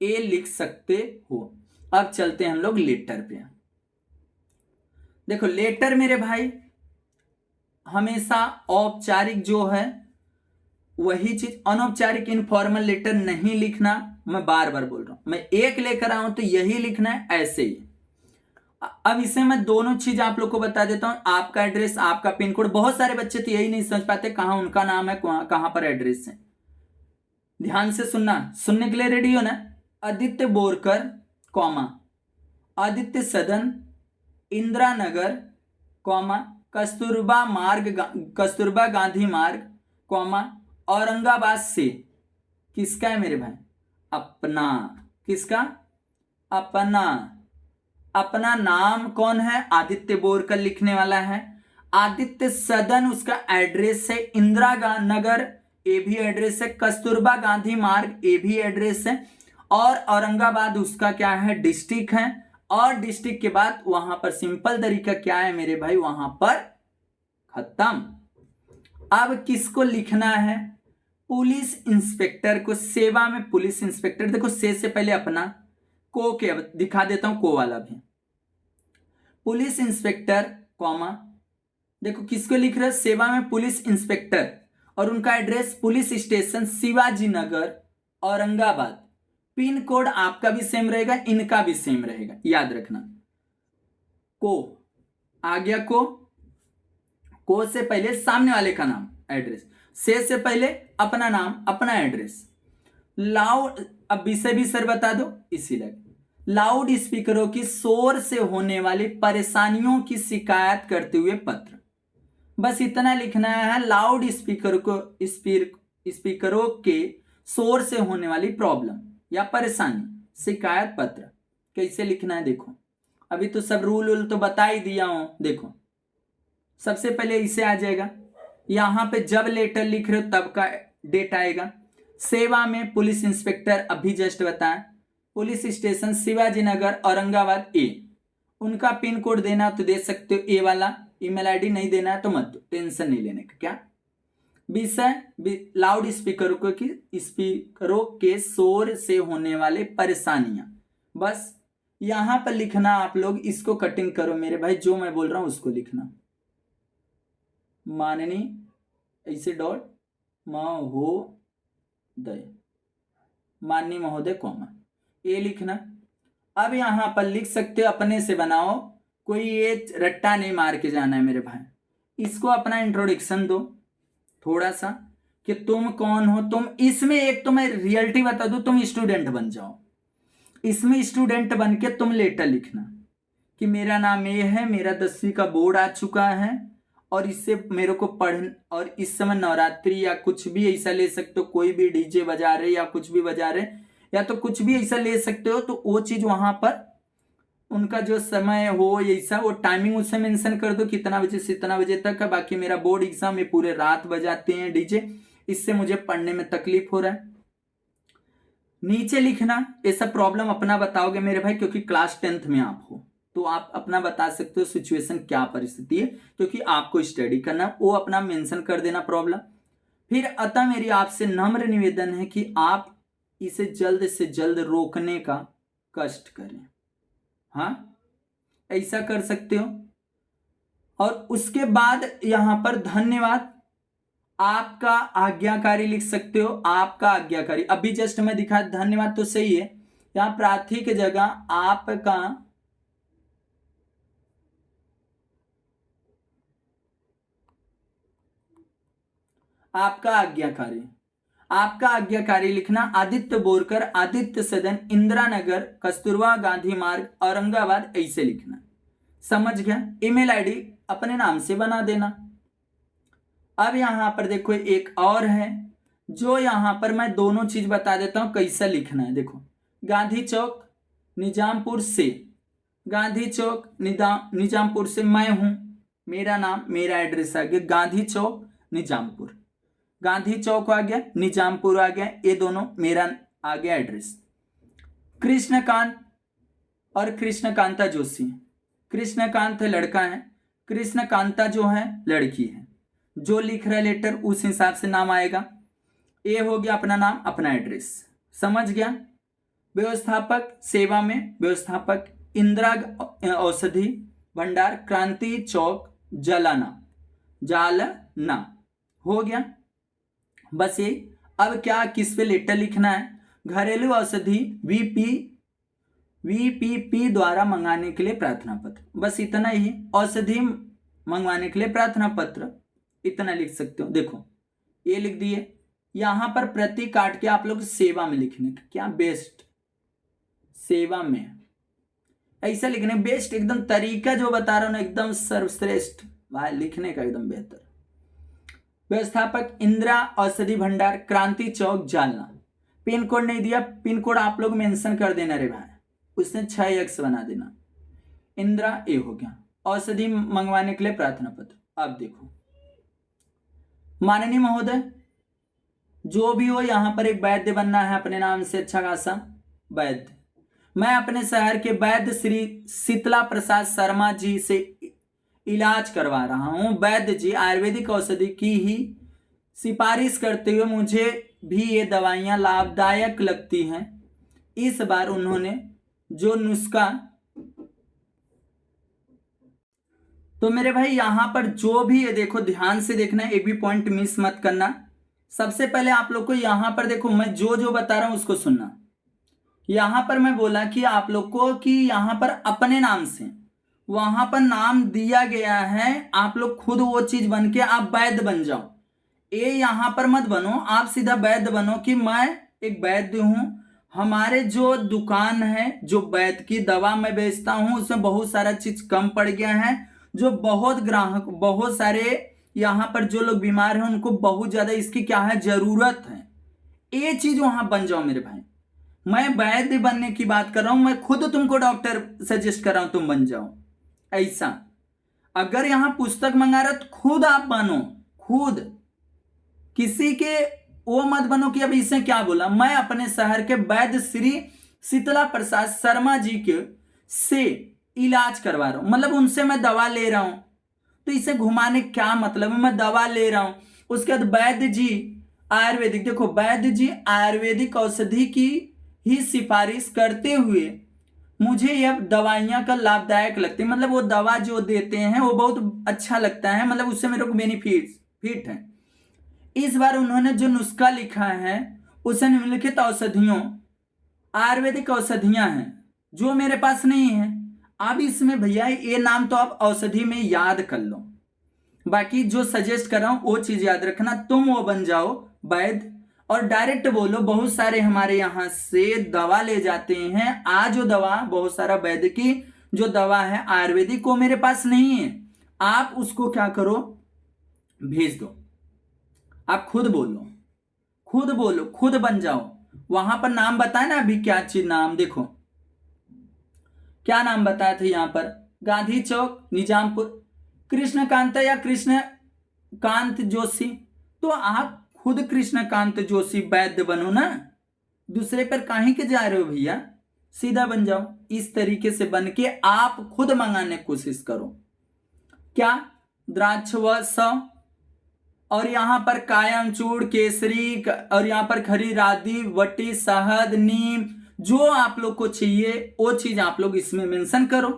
ये लिख सकते हो। अब चलते हैं हम लोग लेटर पे। देखो लेटर मेरे भाई हमेशा औपचारिक जो है वही चीज, अनौपचारिक इनफॉर्मल लेटर नहीं लिखना। मैं बार बार बोल रहा हूं, मैं एक लेकर आऊं तो यही लिखना है, ऐसे ही। अब इसे मैं दोनों चीज आप लोग को बता देता हूं, आपका एड्रेस, आपका पिन कोड। बहुत सारे बच्चे तो यही नहीं समझ पाते कहां उनका नाम है, कहां पर एड्रेस है। ध्यान से सुनना, सुनने के लिए रेडी हो ना। आदित्य बोरकर, कॉमा, आदित्य सदन, इंदिरा नगर, कॉमा, कस्तूरबा गांधी मार्ग, कॉमा, औरंगाबाद से। किसका है मेरे भाई, अपना। किसका, अपना। अपना नाम कौन है, आदित्य बोरकर लिखने वाला है। आदित्य सदन उसका एड्रेस है, इंदिरा नगर ये भी एड्रेस है, कस्तूरबा गांधी मार्ग ये भी एड्रेस है, और औरंगाबाद उसका क्या है, डिस्ट्रिक्ट है। और डिस्ट्रिक्ट के बाद वहां पर सिंपल तरीका क्या है मेरे भाई, वहां पर खत्म। अब किसको लिखना है, पुलिस इंस्पेक्टर को। सेवा में पुलिस इंस्पेक्टर, देखो से पहले अपना, को के दिखा देता हूं, को वाला भी। पुलिस इंस्पेक्टर, कॉमा, देखो किसको लिख रहे हैं, सेवा में पुलिस इंस्पेक्टर, और उनका address police station Shivaji Nagar, Aurangabad. Pin code आपका भी सेम रहेगा, इनका भी सेम रहेगा, याद रखना। को आ गया, को को से पहले सामने वाले का नाम एड्रेस, से पहले अपना नाम अपना एड्रेस। लाउड, अब विषय भी सर बता दो इसी लगे, लाउड स्पीकरों की शोर से होने वाली परेशानियों की शिकायत करते हुए पत्र। बस इतना लिखना है, लाउड स्पीकरों के शोर से होने वाली प्रॉब्लम या परेशानी, शिकायत पत्र। कैसे लिखना है देखो, अभी तो सब रूल तो बता ही दिया हूं। देखो सबसे पहले इसे आ जाएगा, यहां पे जब लेटर लिख रहे हो तब का डेट आएगा। सेवा में पुलिस इंस्पेक्टर, अभी जस्ट बताएं, पुलिस स्टेशन शिवाजी नगर औरंगाबाद ए। उनका पिन कोड देना तो दे सकते हो ए वाला, ईमेल आईडी नहीं देना है तो मत दो, टेंशन नहीं लेने का। क्या विषय, लाउड स्पीकरों के शोर से होने वाले परेशानियां। बस यहां पर लिखना, आप लोग इसको कटिंग करो मेरे भाई, जो मैं बोल रहा हूं उसको लिखना, माननीय ऐसे डॉट महोदय, माननीय महोदय कॉमा ये लिखना। अब यहां पर लिख सकते हो अपने से बनाओ, कोई ये रट्टा नहीं मार के जाना है मेरे भाई। इसको अपना इंट्रोडक्शन दो थोड़ा सा कि तुम कौन हो। तुम इसमें एक तो मैं रियलिटी बता दूं, तुम स्टूडेंट बन जाओ, इसमें स्टूडेंट बन के तुम लेटर लिखना कि मेरा नाम ये है, मेरा 10वीं का बोर्ड आ चुका है और इससे मेरे को पढ़, और इस समय नवरात्रि या कुछ भी ऐसा ले सकते हो, कोई भी डीजे बजा रहे या कुछ भी बजा रहे या तो कुछ भी ऐसा ले सकते हो, तो वो चीज वहां पर उनका जो समय हो ऐसा, वो टाइमिंग उससे मेंशन कर दो कितना बजे से इतना बजे तक का। बाकी मेरा बोर्ड एग्जाम में पूरे रात बजाते हैं डीजे, इससे मुझे पढ़ने में तकलीफ हो रहा है। नीचे लिखना, ऐसा प्रॉब्लम अपना बताओगे मेरे भाई, क्योंकि क्लास 10th में आप हो तो आप अपना बता सकते हो सिचुएशन क्या परिस्थिति है, क्योंकि आपको स्टडी करना, वो अपना मेंशन कर देना प्रॉब्लम। फिर अतः मेरी आपसे नम्र निवेदन है कि आप इसे जल्द से जल्द रोकने का कष्ट करें। हाँ ऐसा कर सकते हो। और उसके बाद यहां पर धन्यवाद, आपका आज्ञाकारी लिख सकते हो, आपका आज्ञाकारी। अभी जस्ट मैं दिखा, धन्यवाद तो सही है, यहां प्रार्थी की जगह आपका आज्ञाकारी, आपका आज्ञाकारी लिखना। आदित्य बोरकर, आदित्य सदन, इंदिरा नगर, कस्तूरबा गांधी मार्ग, औरंगाबाद, ऐसे लिखना। समझ गया। ईमेल आईडी अपने नाम से बना देना। अब यहां पर देखो एक और है, जो यहां पर मैं दोनों चीज बता देता हूं कैसा लिखना है। देखो गांधी चौक निजामपुर से, गांधी चौक निजामपुर से मैं हूं, मेरा नाम मेरा एड्रेस आ गया गांधी चौक निजामपुर, गांधी चौक आ गया, निजामपुर आ गया, ये दोनों मेरा आ गया एड्रेस। कृष्णकांत और कृष्णकांता जोशी, कृष्णकांत लड़का है, कृष्णकांता जो है लड़की है। जो लिख रहा है लेटर उस हिसाब से नाम आएगा। ये हो गया अपना नाम अपना एड्रेस, समझ गया। व्यवस्थापक सेवा में, व्यवस्थापक इंदिरा औषधि भंडार, क्रांति चौक, जालना हो गया। बस ये। अब क्या किस पे लेटर लिखना है, घरेलू औषधि वीपीपी द्वारा मंगाने के लिए प्रार्थना पत्र, बस इतना ही। औषधि मंगवाने के लिए प्रार्थना पत्र, इतना लिख सकते हो। देखो ये लिख दिए। यहां पर प्रति काट के आप लोग सेवा में लिखने का, क्या बेस्ट, सेवा में ऐसा लिखने, बेस्ट एकदम तरीका जो बता रहा हूं ना, एकदम सर्वश्रेष्ठ भाई लिखने का, एकदम बेहतर। व्यवस्थापक इंदिरा औषधि भंडार, क्रांति चौक, जालना। पिन कोड नहीं दिया, पिन कोड आप लोग मेंशन कर देना रे भाई, उसने 6x बना देना। इंदिरा ए हो गया। औषधि मंगवाने के लिए प्रार्थना पत्र। अब देखो माननीय महोदय, जो भी हो यहां पर एक वैद्य बनना है अपने नाम से, अच्छा खासा वैद्य। मैं अपने शहर के वैद्य श्री शीतला प्रसाद शर्मा जी से इलाज करवा रहा हूं। वैद्य जी आयुर्वेदिक औषधि की ही सिफारिश करते हुए मुझे भी ये दवाइयां लाभदायक लगती हैं। इस बार उन्होंने जो नुस्खा, तो मेरे भाई यहां पर जो भी है देखो ध्यान से देखना, एक भी पॉइंट मिस मत करना। सबसे पहले आप लोग को यहां पर देखो, मैं जो जो बता रहा हूं उसको सुनना। यहां पर मैं बोला कि आप लोग को कि यहां पर अपने नाम से वहां पर नाम दिया गया है, आप लोग खुद वो चीज बन के आप वैद्य बन जाओ। ये यहां पर मत बनो, आप सीधा वैद्य बनो कि मैं एक वैद्य हूं, हमारे जो दुकान है, जो वैद्य की दवा मैं बेचता हूं, उसमें बहुत सारा चीज कम पड़ गया है, जो बहुत ग्राहक, बहुत सारे यहाँ पर जो लोग बीमार हैं उनको बहुत ज्यादा इसकी क्या है, जरूरत है। ये चीज वहां बन जाओ मेरे भाई। मैं वैद्य बनने की बात कर रहा हूं, मैं खुद तुमको डॉक्टर सजेस्ट कर रहा हूं, तुम बन जाओ ऐसा। अगर यहां पुस्तक मंगा रहे तो खुद आप बनो, खुद किसी के वो मत बनो कि अब इसने क्या बोला। मैं अपने शहर के वैद्य श्री शीतला प्रसाद शर्मा जी के से इलाज करवा रहा हूं, मतलब उनसे मैं दवा ले रहा हूं। तो इसे घुमाने क्या मतलब है, मैं दवा ले रहा हूं। उसके बाद वैद्य जी आयुर्वेदिक, देखो वैद्य जी आयुर्वेदिक औषधि की ही सिफारिश करते हुए मुझे यह दवाइयां का लाभदायक लगती है, मतलब वो दवा जो देते हैं वो बहुत अच्छा लगता है, मतलब उससे मेरे को बेनिफिट है। इस बार उन्होंने जो नुस्खा लिखा है उसे निम्नलिखित औषधियों, आयुर्वेदिक औषधियां हैं जो मेरे पास नहीं है। अब इसमें भैया ये नाम तो आप औषधि में याद कर लो, बाकी जो सजेस्ट कर रहा हूं वो चीज याद रखना। तुम वो बन जाओ वैद्य और डायरेक्ट बोलो। बहुत सारे हमारे यहां से दवा ले जाते हैं, आज जो दवा बहुत सारा वैद्य की जो दवा है आयुर्वेदिक को मेरे पास नहीं है, आप उसको क्या करो, भेज दो। आप खुद बोलो, खुद बोलो, खुद बन जाओ। वहां पर नाम बताए ना अभी क्या चीज, नाम देखो क्या नाम बताया था यहां पर, गांधी चौक निजामपुर, कृष्णकांत या कृष्णकांत जोशी। तो आप खुद कृष्णकांत जोशी वैद्य बनो ना, दूसरे पर काहे के जा रहे हो भैया, सीधा बन जाओ। इस तरीके से बन के आप खुद मंगाने की कोशिश करो। क्या द्राक्ष व स, और यहां पर कायम चूड़ केसरी, और यहां पर खरी राधी वटी शहद नीम, जो आप लोग को चाहिए वो चीज आप लोग इसमें मेंशन करो,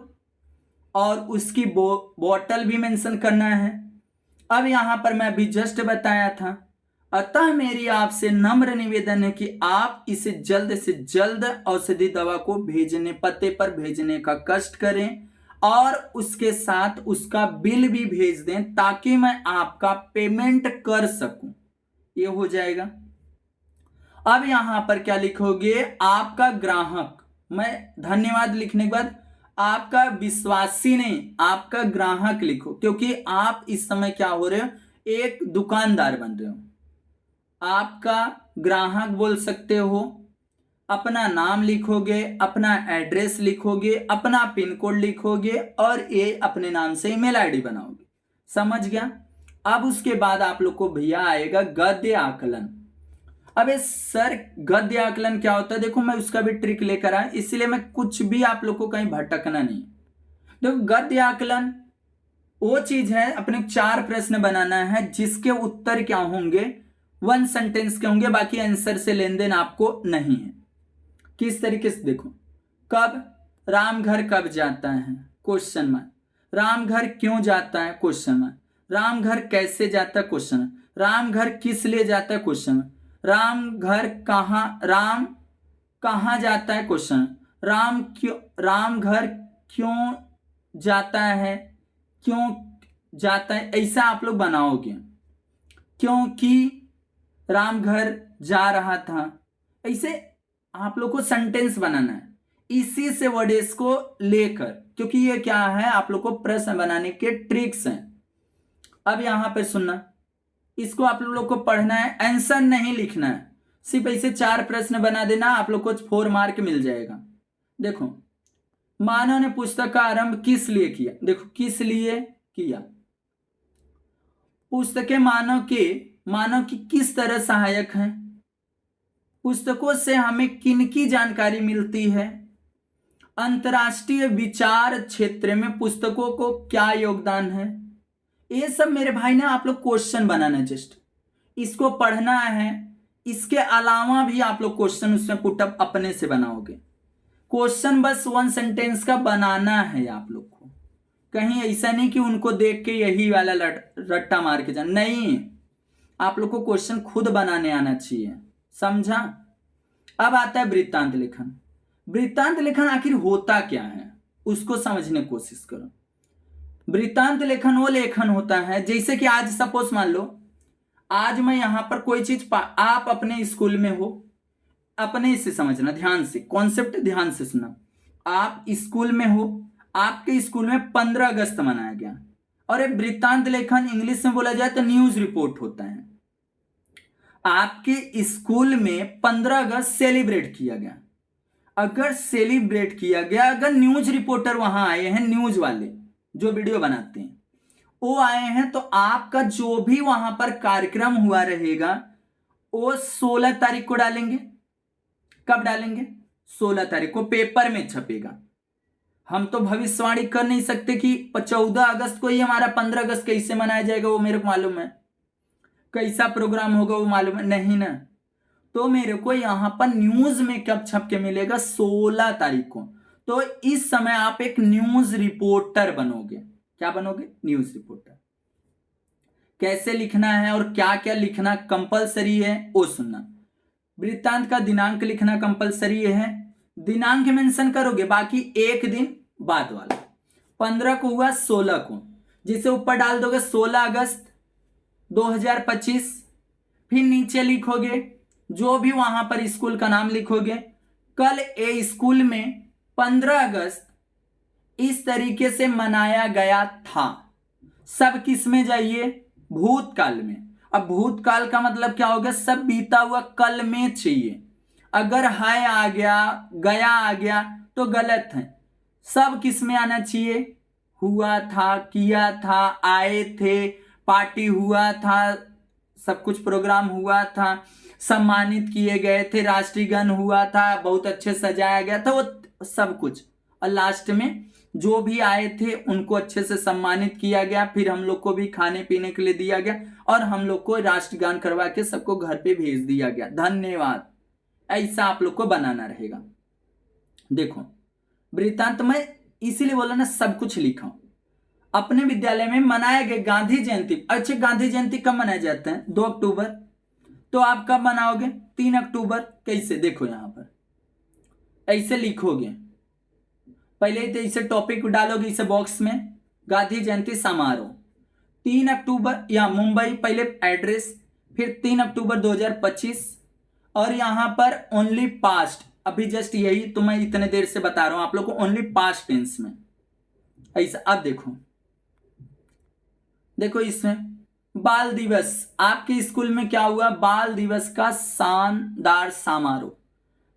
और उसकी बोतल भी मेंशन करना है। अब यहां पर मैं अभी जस्ट बताया था। अतः मेरी आपसे नम्र निवेदन है कि आप इसे जल्द से जल्द औषधि दवा को भेजने, पते पर भेजने का कष्ट करें, और उसके साथ उसका बिल भी भेज दें ताकि मैं आपका पेमेंट कर सकूं। ये हो जाएगा। अब यहां पर क्या लिखोगे, आपका ग्राहक, मैं धन्यवाद लिखने के बाद आपका विश्वासी नहीं, आपका ग्राहक लिखो, क्योंकि आप इस समय क्या हो रहे हो, एक दुकानदार बन रहे हो। आपका ग्राहक बोल सकते हो, अपना नाम लिखोगे, अपना एड्रेस लिखोगे, अपना पिन कोड लिखोगे, और ये अपने नाम से ईमेल आईडी बनाओगे। समझ गया। अब उसके बाद आप लोग को भैया आएगा गद्य आकलन। अबे सर गद्य आकलन क्या होता है, देखो मैं उसका भी ट्रिक लेकर आया, इसलिए मैं कुछ भी आप लोग को कहीं भटकना नहीं। देखो गद्य आकलन वो चीज है, अपने 4 प्रश्न बनाना है जिसके उत्तर क्या होंगे, 1 सेंटेंस के होंगे, बाकी आंसर से लेन देन आपको नहीं है। किस तरीके से देखो, कब राम घर कब जाता है, क्वेश्चन मार्क। राम घर क्यों जाता है, क्वेश्चन मार्क। राम घर कैसे जाता है, क्वेश्चन। राम घर किस लिए जाता है, क्वेश्चन। राम घर राम कहां जाता है, क्वेश्चन। राम घर क्यों जाता है, क्यों जाता है, ऐसा आप लोग बनाओगे। क्योंकि राम घर जा रहा था, ऐसे आप लोग को सेंटेंस बनाना है इसी से वर्ड्स को लेकर, क्योंकि ये क्या है, आप लोग को प्रश्न बनाने के ट्रिक्स हैं। अब यहां पर सुनना, इसको आप लोग को पढ़ना है, आंसर नहीं लिखना है, सिर्फ ऐसे 4 प्रश्न बना देना, आप लोग को 4 मार्क मिल जाएगा। देखो, मानव ने पुस्तक का आरंभ किस लिए किया, देखो किस लिए किया। पुस्तकें मानव की किस तरह सहायक हैं, पुस्तकों से हमें किनकी जानकारी मिलती है, अंतर्राष्ट्रीय विचार क्षेत्र में पुस्तकों को क्या योगदान है। ये सब मेरे भाई ने आप लोग क्वेश्चन बनाना, जस्ट इसको पढ़ना है। इसके अलावा भी आप लोग क्वेश्चन उसमें पुटअप अपने से बनाओगे। क्वेश्चन बस 1 सेंटेंस का बनाना है आप लोग को, कहीं ऐसा नहीं कि उनको देख के यही वाला रट्टा मार के जाना, नहीं, आप लोग को क्वेश्चन खुद बनाने आना चाहिए, समझा। अब आता है वृत्तांत लेखन। वृत्तांत लेखन आखिर होता क्या है उसको समझने की कोशिश करो। वृत्तांत लेखन वो लेखन होता है जैसे कि आज सपोज मान लो आज मैं यहां पर कोई चीज आप अपने स्कूल में हो, अपने से समझना, ध्यान से कॉन्सेप्ट ध्यान से सुना। आप स्कूल में हो, आपके स्कूल में 15 अगस्त मनाया गया और एक वृत्तांत लेखन इंग्लिश में बोला जाए तो न्यूज रिपोर्ट होता है। आपके स्कूल में 15 अगस्त सेलिब्रेट किया गया, अगर सेलिब्रेट किया गया, अगर न्यूज रिपोर्टर वहां आए हैं, न्यूज वाले जो वीडियो बनाते हैं वो आए हैं, तो आपका जो भी वहां पर कार्यक्रम हुआ रहेगा वो 16 तारीख को डालेंगे। कब डालेंगे? 16 तारीख को पेपर में छपेगा। हम तो भविष्यवाणी कर नहीं सकते कि 14 अगस्त को ही हमारा 15 अगस्त कैसे मनाया जाएगा, वो मेरे को मालूम है, कैसा प्रोग्राम होगा वो मालूम है नहीं ना। तो मेरे को यहां पर न्यूज में कब छप के मिलेगा? 16 तारीख को। तो इस समय आप एक न्यूज रिपोर्टर बनोगे। क्या बनोगे? News reporter. कैसे लिखना है और क्या क्या लिखना कंपलसरी है वो सुनना। वृत्तांत का दिनांक लिखना कंपलसरी है, दिनांक मेंशन करोगे, बाकी एक दिन बाद वाला 15 को हुआ 16 को, जिसे ऊपर डाल दोगे 16 अगस्त 2025। फिर नीचे लिखोगे जो भी वहां पर स्कूल का नाम लिखोगे। कल ए स्कूल में 15 अगस्त इस तरीके से मनाया गया था। सब किस में जाइए? भूतकाल में। अब भूतकाल का मतलब क्या होगा? सब बीता हुआ कल में चाहिए। अगर है आ गया, गया आ गया तो गलत है। सब किस में आना चाहिए? हुआ था, किया था, आए थे, पार्टी हुआ था, सब कुछ प्रोग्राम हुआ था, सम्मानित किए गए थे, राष्ट्रीय गान हुआ था, बहुत अच्छे सजाया गया था, वो सब कुछ। और लास्ट में जो भी आए थे उनको अच्छे से सम्मानित किया गया। फिर हम लोग को भी खाने पीने के लिए दिया गया और हम लोग को राष्ट्रगान करवा के सबको घर पे भेज दिया गया। धन्यवाद। ऐसा आप लोग को बनाना रहेगा। देखो वृत्तांत में इसीलिए बोला ना, सब कुछ लिखा। अपने विद्यालय में मनाए गए गांधी जयंती। अच्छा, गांधी जयंती कब मनाया जाता है? 2 अक्टूबर। तो आप कब मनाओगे? 3 अक्टूबर। कैसे? देखो यहां पर ऐसे लिखोगे, पहले तो इसे टॉपिक डालोगे इसे बॉक्स में, गांधी जयंती समारोह 3 अक्टूबर या मुंबई, पहले एड्रेस, फिर 3 अक्टूबर 2025 और यहां पर ओनली पास्ट। अभी जस्ट यही तो मैं इतने देर से बता रहा हूं आप लोग को, ओनली पास्ट टेंस में ऐसा। अब देखो इसमें बाल दिवस। आपके स्कूल में क्या हुआ? बाल दिवस का शानदार समारोह।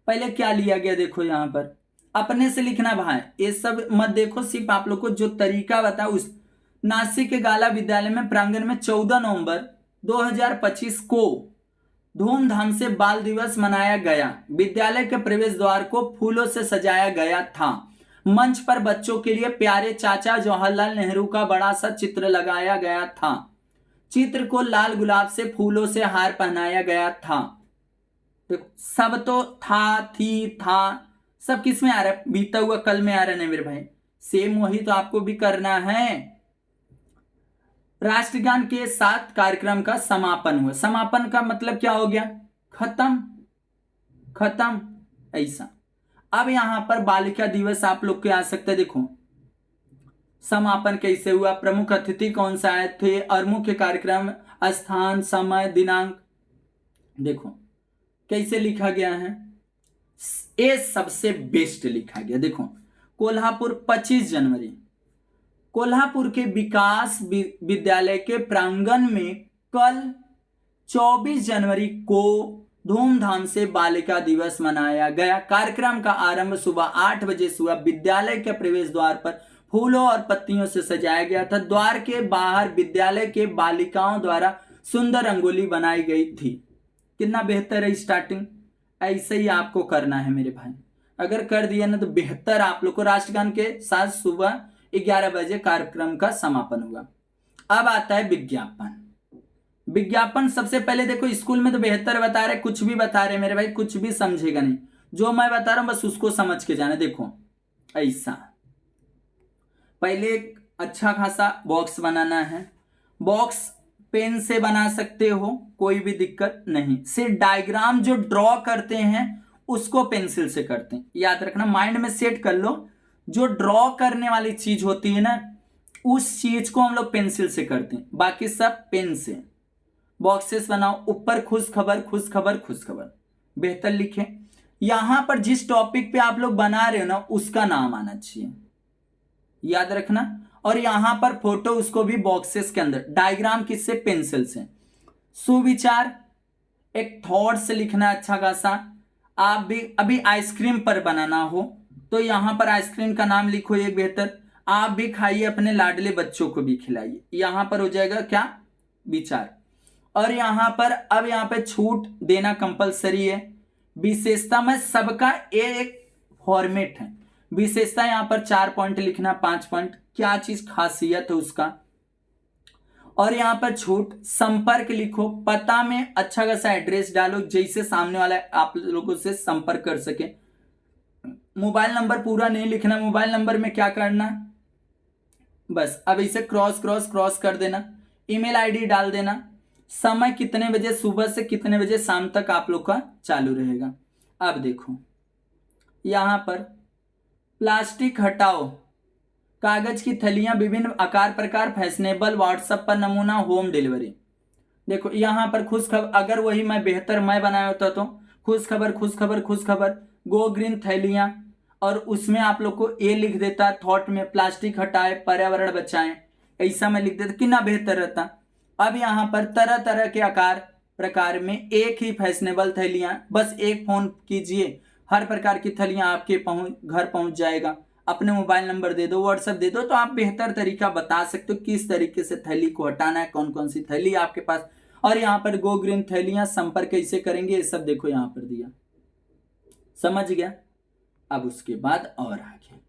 पहले क्या लिया गया? देखो यहां पर अपने से लिखना भाई, ये सब मत देखो, सिर्फ आप लोग को जो तरीका बता उस। नासिक के गाला विद्यालय में प्रांगण में 14 नवंबर 2025 को धूमधाम से बाल दिवस मनाया गया। विद्यालय के प्रवेश द्वार को फूलों से सजाया गया था। मंच पर बच्चों के लिए प्यारे चाचा जवाहरलाल नेहरू का बड़ा सा चित्र लगाया गया था। चित्र को लाल गुलाब से फूलों से हार पहनाया गया था। देखो सब तो था, थी, था, सब किस में आ रहा है? बीता हुआ कल में आ रहा है ना मेरे भाई। सेम वही तो आपको भी करना है। राष्ट्रगान के साथ कार्यक्रम का समापन हुआ। समापन का मतलब क्या हो गया? खत्म, खत्म ऐसा। अब यहां पर बालिका दिवस आप लोग के आ सकते हैं। देखो समापन कैसे हुआ, प्रमुख अतिथि कौन सा आए थे और मुख्य कार्यक्रम, स्थान, समय, दिनांक। देखो कैसे लिखा गया है, ये सबसे बेस्ट लिखा गया। देखो कोल्हापुर 25 जनवरी, कोल्हापुर के विकास विद्यालय के प्रांगण में कल 24 जनवरी को धूमधाम से बालिका दिवस मनाया गया। कार्यक्रम का आरंभ सुबह 8 बजे से हुआ। विद्यालय के प्रवेश द्वार पर फूलों और पत्तियों से सजाया गया था। द्वार के बाहर विद्यालय के बालिकाओं द्वारा सुंदर रंगोली बनाई गई थी। कितना बेहतर है स्टार्टिंग। ऐसे ही आपको करना है मेरे भाई। अगर कर दिया ना तो बेहतर। आप लोग को राष्ट्रगान के साथ सुबह 11 बजे कार्यक्रम का समापन हुआ। अब आता है विज्ञापन। विज्ञापन सबसे पहले देखो, स्कूल में तो बेहतर बता रहे, कुछ भी बता रहे मेरे भाई, कुछ भी समझेगा नहीं। जो मैं बता रहा हूं बस उसको समझ के जाना। देखो ऐसा पहले एक अच्छा खासा बॉक्स बनाना है। बॉक्स पेन से बना सकते हो, कोई भी दिक्कत नहीं। सिर्फ डायग्राम जो ड्रॉ करते हैं उसको पेंसिल से करते हैं। याद रखना, माइंड में सेट कर लो। जो ड्रॉ करने वाली चीज होती है ना उस चीज को हम लोग पेंसिल से करते हैं, बाकी सब पेन से। बॉक्सेस बनाओ, ऊपर खुश खबर खुश खबर खुश खबर, बेहतर लिखें। यहां पर जिस टॉपिक पे आप लोग बना रहे हो ना उसका नाम आना चाहिए, याद रखना। और यहां पर फोटो उसको भी बॉक्सेस के अंदर, डायग्राम किससे, पेंसिल से। सुविचार एक थॉट से लिखना अच्छा खासा। आप भी अभी आइसक्रीम पर बनाना हो तो यहां पर आइसक्रीम का नाम लिखो एक बेहतर। आप भी खाइए, अपने लाडले बच्चों को भी खिलाइए, यहां पर हो जाएगा क्या, विचार। और यहां पर अब यहां पे छूट देना कंपलसरी है। विशेषता में सबका एक फॉर्मेट है। विशेषता यहां पर 4 पॉइंट लिखना, 5 पॉइंट, क्या चीज खासियत है उसका। और यहां पर छूट, संपर्क लिखो, पता में अच्छा खासा एड्रेस डालो जैसे सामने वाला आप लोगों से संपर्क कर सके। मोबाइल नंबर पूरा नहीं लिखना, मोबाइल नंबर में क्या करना, बस अब इसे क्रॉस क्रॉस क्रॉस कर देना। ईमेल आईडी डाल देना। समय कितने बजे सुबह से कितने बजे शाम तक आप लोग का चालू रहेगा। अब देखो यहां पर प्लास्टिक हटाओ, कागज की थैलियां विभिन्न आकार प्रकार, फैशनेबल, व्हाट्सएप पर नमूना, होम डिलीवरी। देखो यहां पर खुश खबर, अगर वही मैं बेहतर मैं बनाया होता तो खुश खबर खुश खबर खुश खबर, गो ग्रीन थैलियां, और उसमें आप लोग को ये लिख देता थॉट में, प्लास्टिक हटाए पर्यावरण बचाएं, ऐसा मैं लिख देता, कितना बेहतर रहता। अब यहां पर तरह तरह के आकार प्रकार में एक ही फैशनेबल थैलियां, बस एक फोन कीजिए, हर प्रकार की थैलियां आपके घर पहुंच जाएगा। अपने मोबाइल नंबर दे दो, व्हाट्सएप दे दो, तो आप बेहतर तरीका बता सकते हो किस तरीके से थैली को हटाना है, कौन कौन सी थैली आपके पास। और यहाँ पर गो ग्रीन थैलियां, संपर्क कैसे करेंगे, ये सब देखो यहाँ पर दिया, समझ गया। अब उसके बाद और आगे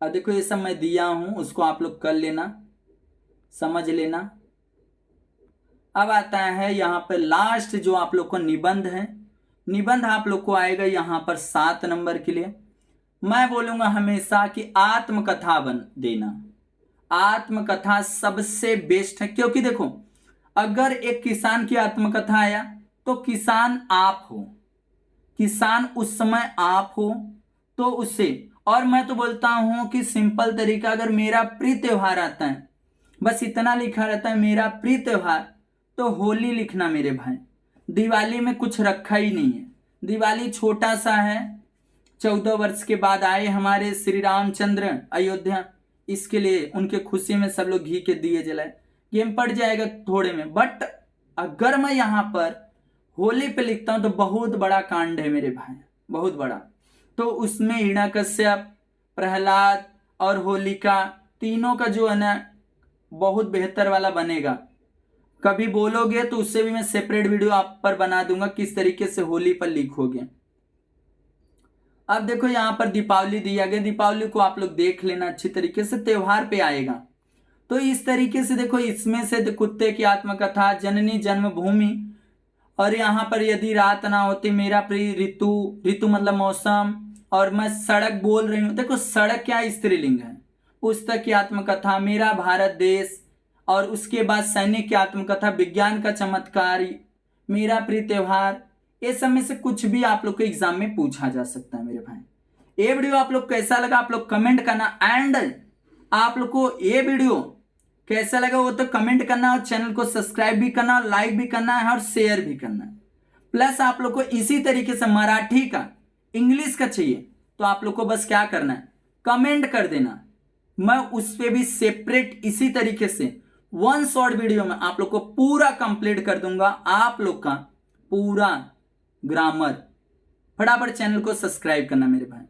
अब देखो ये सब मैं दिया हूं, उसको आप लोग कर लेना, समझ लेना। अब आता है यहाँ पर लास्ट जो आप लोग को निबंध है। निबंध आप लोग को आएगा यहाँ पर 7 नंबर के लिए। मैं बोलूंगा हमेशा कि आत्मकथा बन देना। आत्मकथा सबसे बेस्ट है, क्योंकि देखो अगर एक किसान की आत्मकथा आया तो किसान आप हो, किसान उस समय आप हो, तो उससे। और मैं तो बोलता हूं कि सिंपल तरीका, अगर मेरा प्रिय त्योहार आता है, बस इतना लिखा रहता है मेरा प्रिय त्योहार, तो होली लिखना मेरे भाई। दिवाली में कुछ रखा ही नहीं है, दिवाली छोटा सा है, 14 वर्ष के बाद आए हमारे श्री रामचंद्र अयोध्या, इसके लिए उनके खुशी में सब लोग घी के दिए जलाए, गेम पड़ जाएगा थोड़े में। बट अगर मैं यहाँ पर होली पे लिखता हूं तो बहुत बड़ा कांड है मेरे भाई, बहुत बड़ा। तो उसमें हिरण्यकश्यप, प्रहलाद और होलिका तीनों का जो है ना बहुत बेहतर वाला बनेगा। कभी बोलोगे तो उससे भी मैं सेपरेट वीडियो आप पर बना दूंगा किस तरीके से होली पर लिखोगे। अब देखो यहाँ पर दीपावली दिया गया, दीपावली को आप लोग देख लेना अच्छी तरीके से, त्योहार पे आएगा। तो इस तरीके से देखो, इसमें से कुत्ते की आत्मकथा, जननी जन्मभूमि, और यहाँ पर यदि रात ना होती, मेरा प्रिय ऋतु, ऋतु मतलब मौसम, और मैं सड़क बोल रही हूँ, देखो सड़क क्या स्त्रीलिंग है, पुस्तक की आत्मकथा, मेरा भारत देश, और उसके बाद सैनिक की आत्मकथा, विज्ञान का चमत्कार, मेरा प्रिय त्योहार। ये सब में से कुछ भी आप लोग को एग्जाम में पूछा जा सकता है मेरे भाई। ये वीडियो आप लोग कैसा लगा आप लोग कमेंट करना, एंड आप लोग को ये वीडियो कैसा लगा वो तो कमेंट करना, और चैनल को सब्सक्राइब भी करना, लाइक भी करना है और शेयर भी करना है। प्लस आप लोग को इसी तरीके से मराठी का, इंग्लिश का चाहिए तो आप लोग को बस क्या करना है, कमेंट कर देना। मैं उस पर भी सेपरेट इसी तरीके से 1 शॉर्ट वीडियो में आप लोग को पूरा कंप्लीट कर दूंगा, आप लोग का पूरा ग्रामर। फटाफट चैनल को सब्सक्राइब करना मेरे भाई।